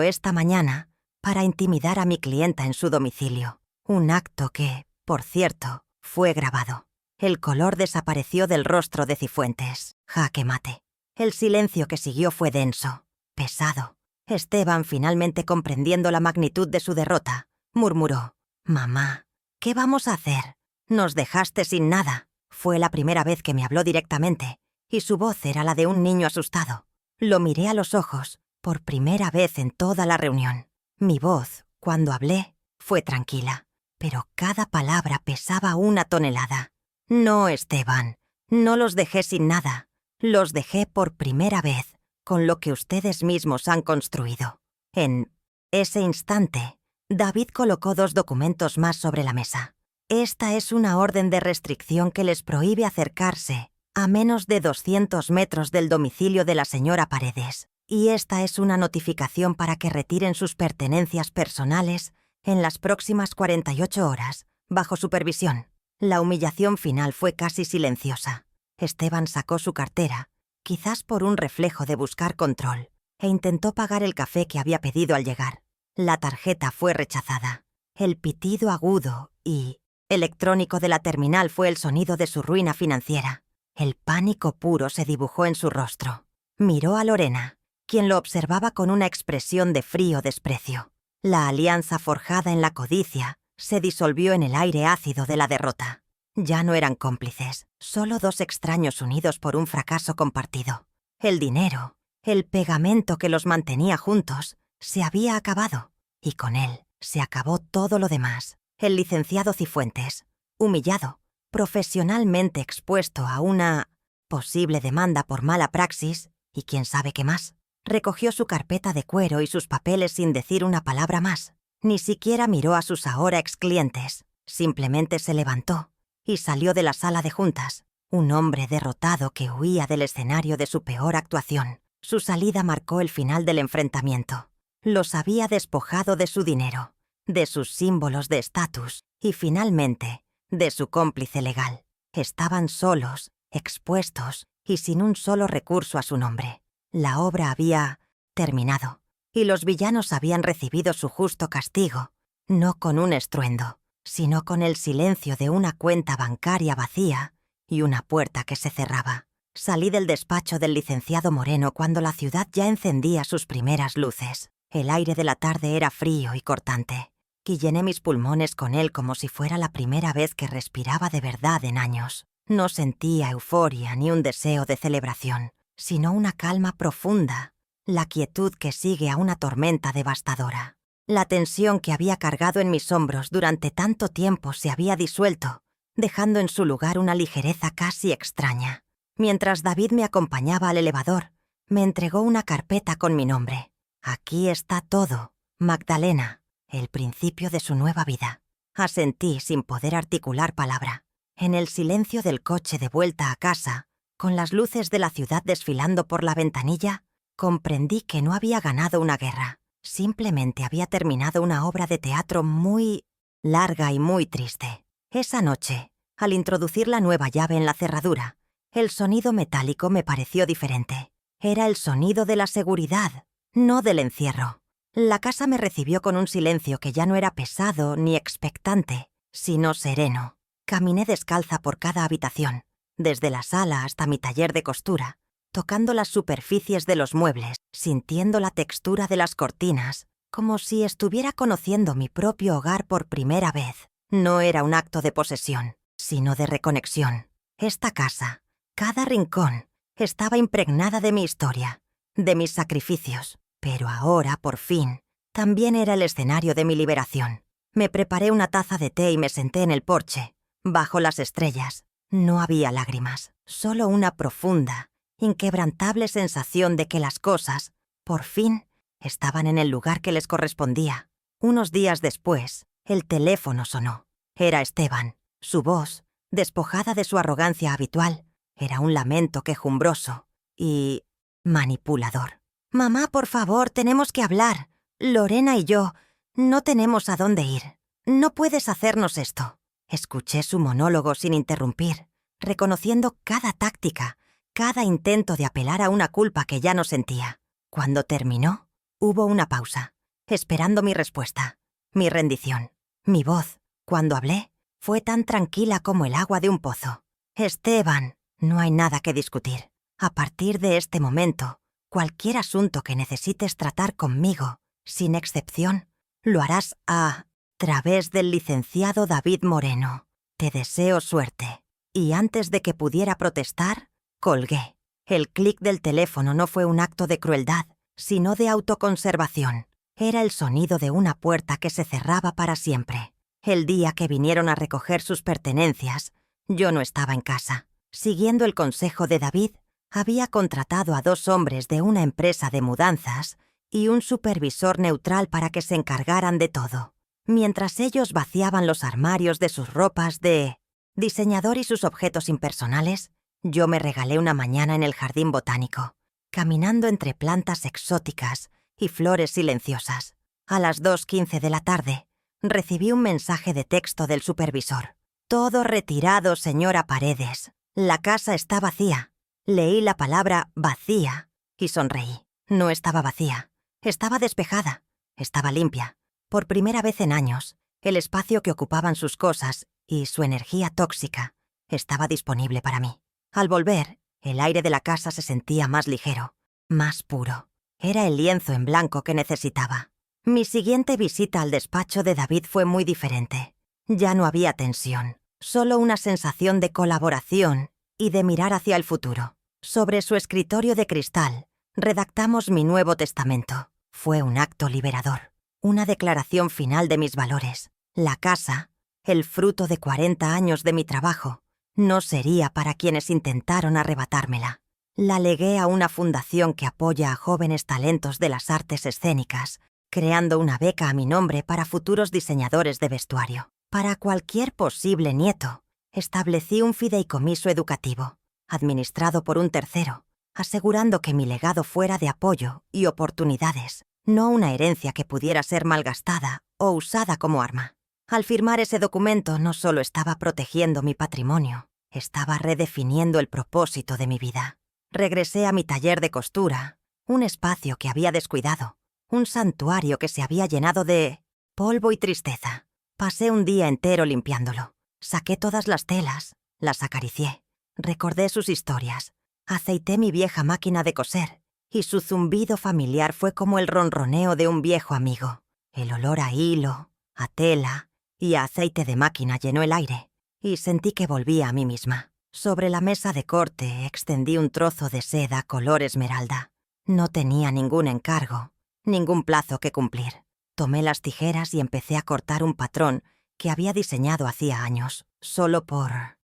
esta mañana para intimidar a mi clienta en su domicilio. Un acto que, por cierto, fue grabado». El color desapareció del rostro de Cifuentes. Jaque mate. El silencio que siguió fue denso, pesado. Esteban, finalmente comprendiendo la magnitud de su derrota, murmuró: «Mamá, ¿qué vamos a hacer? Nos dejaste sin nada». Fue la primera vez que me habló directamente, y su voz era la de un niño asustado. Lo miré a los ojos, por primera vez en toda la reunión. Mi voz, cuando hablé, fue tranquila. pero cada palabra pesaba 1 tonelada. No, Esteban, no los dejé sin nada. Los dejé por primera vez con lo que ustedes mismos han construido. En ese instante, David colocó 2 documentos más sobre la mesa. Esta es una orden de restricción que les prohíbe acercarse a menos de 200 metros del domicilio de la señora Paredes. Y esta es una notificación para que retiren sus pertenencias personales en las próximas 48 horas, bajo supervisión. La humillación final fue casi silenciosa. Esteban sacó su cartera, quizás por un reflejo de buscar control, e intentó pagar el café que había pedido al llegar. La tarjeta fue rechazada. El pitido agudo y electrónico de la terminal fue el sonido de su ruina financiera. El pánico puro se dibujó en su rostro. Miró a Lorena, quien lo observaba con una expresión de frío desprecio. La alianza forjada en la codicia se disolvió en el aire ácido de la derrota. Ya no eran cómplices, solo 2 extraños unidos por un fracaso compartido. El dinero, el pegamento que los mantenía juntos, se había acabado, y con él se acabó todo lo demás. El licenciado Cifuentes, humillado, profesionalmente expuesto a una posible demanda por mala praxis, y quién sabe qué más, recogió su carpeta de cuero y sus papeles sin decir una palabra más. Ni siquiera miró a sus ahora exclientes. Simplemente se levantó y salió de la sala de juntas, un hombre derrotado que huía del escenario de su peor actuación. Su salida marcó el final del enfrentamiento. Los había despojado de su dinero, de sus símbolos de estatus y, finalmente, de su cómplice legal. Estaban solos, expuestos y sin un solo recurso a su nombre. La obra había terminado, y los villanos habían recibido su justo castigo, no con un estruendo, sino con el silencio de una cuenta bancaria vacía y una puerta que se cerraba. Salí del despacho del licenciado Moreno cuando la ciudad ya encendía sus primeras luces. El aire de la tarde era frío y cortante, y llené mis pulmones con él como si fuera la primera vez que respiraba de verdad en años. No sentía euforia ni un deseo de celebración, sino una calma profunda, la quietud que sigue a una tormenta devastadora. La tensión que había cargado en mis hombros durante tanto tiempo se había disuelto, dejando en su lugar una ligereza casi extraña. Mientras David me acompañaba al elevador, me entregó una carpeta con mi nombre. Aquí está todo, Magdalena, el principio de su nueva vida. Asentí sin poder articular palabra. En el silencio del coche de vuelta a casa, con las luces de la ciudad desfilando por la ventanilla, comprendí que no había ganado una guerra. Simplemente había terminado una obra de teatro muy larga y muy triste. Esa noche, al introducir la nueva llave en la cerradura, el sonido metálico me pareció diferente. Era el sonido de la seguridad, no del encierro. La casa me recibió con un silencio que ya no era pesado ni expectante, sino sereno. Caminé descalza por cada habitación, desde la sala hasta mi taller de costura, tocando las superficies de los muebles, sintiendo la textura de las cortinas, como si estuviera conociendo mi propio hogar por primera vez. No era un acto de posesión, sino de reconexión. Esta casa, cada rincón, estaba impregnada de mi historia, de mis sacrificios, pero ahora, por fin, también era el escenario de mi liberación. Me preparé una taza de té y me senté en el porche, bajo las estrellas. No había lágrimas, solo una profunda, inquebrantable sensación de que las cosas, por fin, estaban en el lugar que les correspondía. Unos días después, el teléfono sonó. Era Esteban. Su voz, despojada de su arrogancia habitual, era un lamento quejumbroso y manipulador. «Mamá, por favor, tenemos que hablar. Lorena y yo no tenemos a dónde ir. No puedes hacernos esto». Escuché su monólogo sin interrumpir, reconociendo cada táctica, cada intento de apelar a una culpa que ya no sentía. Cuando terminó, hubo una pausa, esperando mi respuesta, mi rendición. Mi voz, cuando hablé, fue tan tranquila como el agua de un pozo. «Esteban, no hay nada que discutir. A partir de este momento, cualquier asunto que necesites tratar conmigo, sin excepción, lo harás a través del licenciado David Moreno. Te deseo suerte». Y antes de que pudiera protestar, colgué. El clic del teléfono no fue un acto de crueldad, sino de autoconservación. Era el sonido de una puerta que se cerraba para siempre. El día que vinieron a recoger sus pertenencias, yo no estaba en casa. Siguiendo el consejo de David, había contratado a 2 hombres de una empresa de mudanzas y un supervisor neutral para que se encargaran de todo. Mientras ellos vaciaban los armarios de sus ropas de diseñador y sus objetos impersonales, yo me regalé una mañana en el jardín botánico, caminando entre plantas exóticas y flores silenciosas. A las 2:15 de la tarde, recibí un mensaje de texto del supervisor. «Todo retirado, señora Paredes. La casa está vacía». Leí la palabra «vacía» y sonreí. No estaba vacía. Estaba despejada. Estaba limpia. Por primera vez en años, el espacio que ocupaban sus cosas y su energía tóxica estaba disponible para mí. Al volver, el aire de la casa se sentía más ligero, más puro. Era el lienzo en blanco que necesitaba. Mi siguiente visita al despacho de David fue muy diferente. Ya no había tensión, solo una sensación de colaboración y de mirar hacia el futuro. Sobre su escritorio de cristal, redactamos mi Nuevo Testamento. Fue un acto liberador, una declaración final de mis valores. La casa, el fruto de 40 años de mi trabajo, no sería para quienes intentaron arrebatármela. La legué a una fundación que apoya a jóvenes talentos de las artes escénicas, creando una beca a mi nombre para futuros diseñadores de vestuario. Para cualquier posible nieto, establecí un fideicomiso educativo, administrado por un tercero, asegurando que mi legado fuera de apoyo y oportunidades, no una herencia que pudiera ser malgastada o usada como arma. Al firmar ese documento no solo estaba protegiendo mi patrimonio, estaba redefiniendo el propósito de mi vida. Regresé a mi taller de costura, un espacio que había descuidado, un santuario que se había llenado de polvo y tristeza. Pasé un día entero limpiándolo. Saqué todas las telas, las acaricié, recordé sus historias, aceité mi vieja máquina de coser, y su zumbido familiar fue como el ronroneo de un viejo amigo. El olor a hilo, a tela y a aceite de máquina llenó el aire, y sentí que volvía a mí misma. Sobre la mesa de corte extendí un trozo de seda color esmeralda. No tenía ningún encargo, ningún plazo que cumplir. Tomé las tijeras y empecé a cortar un patrón que había diseñado hacía años, solo por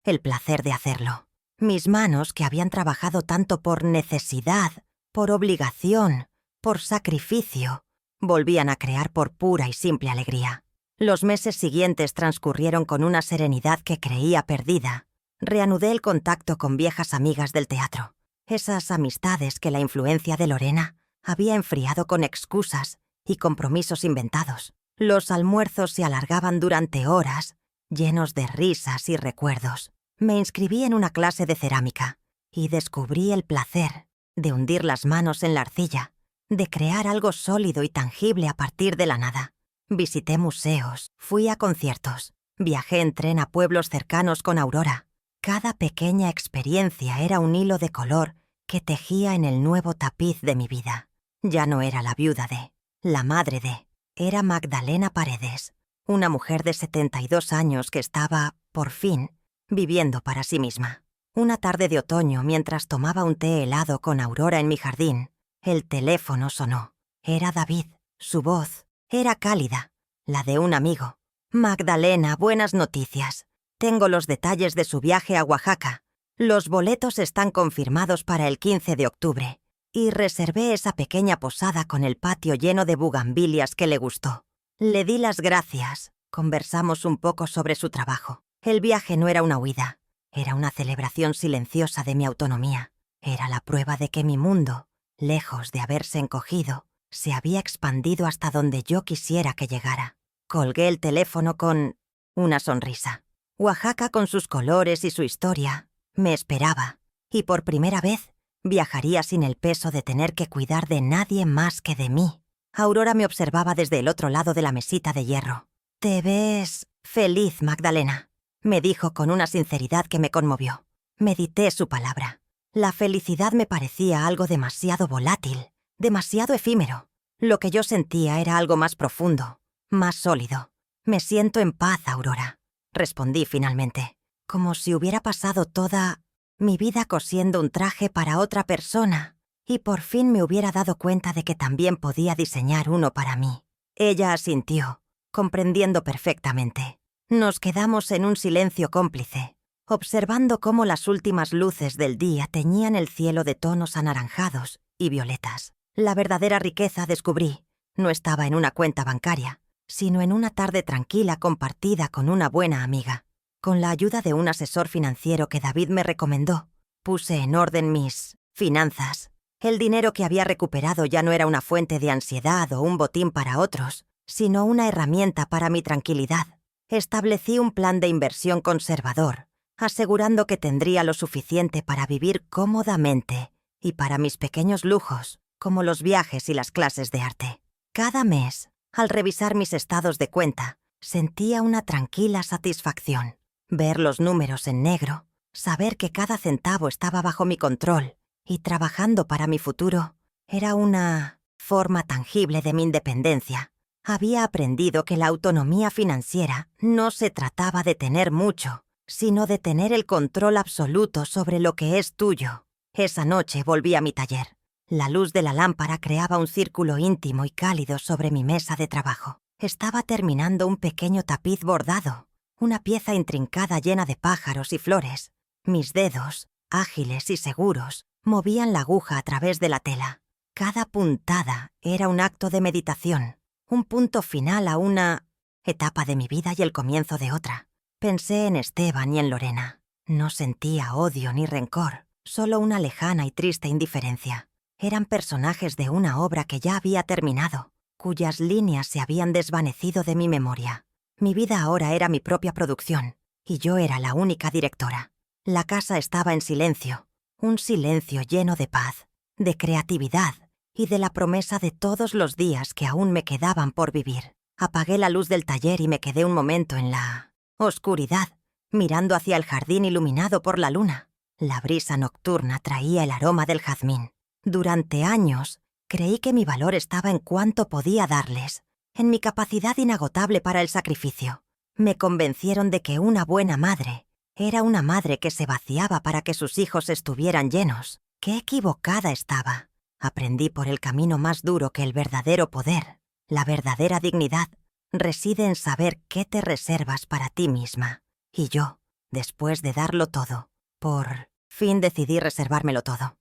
el placer de hacerlo. Mis manos, que habían trabajado tanto por necesidad, por obligación, por sacrificio, volvían a crear por pura y simple alegría. Los meses siguientes transcurrieron con una serenidad que creía perdida. Reanudé el contacto con viejas amigas del teatro, esas amistades que la influencia de Lorena había enfriado con excusas y compromisos inventados. Los almuerzos se alargaban durante horas, llenos de risas y recuerdos. Me inscribí en una clase de cerámica y descubrí el placer de hundir las manos en la arcilla, de crear algo sólido y tangible a partir de la nada. Visité museos, fui a conciertos, viajé en tren a pueblos cercanos con Aurora. Cada pequeña experiencia era un hilo de color que tejía en el nuevo tapiz de mi vida. Ya no era la viuda de, la madre de, era Magdalena Paredes, una mujer de 72 años que estaba, por fin, viviendo para sí misma. Una tarde de otoño, mientras tomaba un té helado con Aurora en mi jardín, el teléfono sonó. Era David. Su voz era cálida, la de un amigo. «Magdalena, buenas noticias. Tengo los detalles de su viaje a Oaxaca. Los boletos están confirmados para el 15 de octubre. Y reservé esa pequeña posada con el patio lleno de bugambilias que le gustó. Le di las gracias. Conversamos un poco sobre su trabajo. El viaje no era una huida. Era una celebración silenciosa de mi autonomía. Era la prueba de que mi mundo, lejos de haberse encogido, se había expandido hasta donde yo quisiera que llegara. Colgué el teléfono con una sonrisa. Oaxaca, con sus colores y su historia, me esperaba, y por primera vez viajaría sin el peso de tener que cuidar de nadie más que de mí. Aurora me observaba desde el otro lado de la mesita de hierro. «Te ves feliz, Magdalena», me dijo con una sinceridad que me conmovió. Medité su palabra. La felicidad me parecía algo demasiado volátil, demasiado efímero. Lo que yo sentía era algo más profundo, más sólido. «Me siento en paz, Aurora», respondí finalmente, como si hubiera pasado toda mi vida cosiendo un traje para otra persona y por fin me hubiera dado cuenta de que también podía diseñar uno para mí. Ella asintió, comprendiendo perfectamente. Nos quedamos en un silencio cómplice, observando cómo las últimas luces del día teñían el cielo de tonos anaranjados y violetas. La verdadera riqueza, descubrí, no estaba en una cuenta bancaria, sino en una tarde tranquila compartida con una buena amiga. Con la ayuda de un asesor financiero que David me recomendó, puse en orden mis finanzas. El dinero que había recuperado ya no era una fuente de ansiedad o un botín para otros, sino una herramienta para mi tranquilidad. Establecí un plan de inversión conservador, asegurando que tendría lo suficiente para vivir cómodamente y para mis pequeños lujos, como los viajes y las clases de arte. Cada mes, al revisar mis estados de cuenta, sentía una tranquila satisfacción. Ver los números en negro, saber que cada centavo estaba bajo mi control y trabajando para mi futuro, era una forma tangible de mi independencia. Había aprendido que la autonomía financiera no se trataba de tener mucho, sino de tener el control absoluto sobre lo que es tuyo. Esa noche volví a mi taller. La luz de la lámpara creaba un círculo íntimo y cálido sobre mi mesa de trabajo. Estaba terminando un pequeño tapiz bordado, una pieza intrincada llena de pájaros y flores. Mis dedos, ágiles y seguros, movían la aguja a través de la tela. Cada puntada era un acto de meditación, un punto final a una etapa de mi vida y el comienzo de otra. Pensé en Esteban y en Lorena. No sentía odio ni rencor, solo una lejana y triste indiferencia. Eran personajes de una obra que ya había terminado, cuyas líneas se habían desvanecido de mi memoria. Mi vida ahora era mi propia producción, y yo era la única directora. La casa estaba en silencio, un silencio lleno de paz, de creatividad y de la promesa de todos los días que aún me quedaban por vivir. Apagué la luz del taller y me quedé un momento en la oscuridad, mirando hacia el jardín iluminado por la luna. La brisa nocturna traía el aroma del jazmín. Durante años, creí que mi valor estaba en cuánto podía darles, en mi capacidad inagotable para el sacrificio. Me convencieron de que una buena madre era una madre que se vaciaba para que sus hijos estuvieran llenos. ¡Qué equivocada estaba! Aprendí por el camino más duro que el verdadero poder, la verdadera dignidad, reside en saber qué te reservas para ti misma. Y yo, después de darlo todo, por fin decidí reservármelo todo.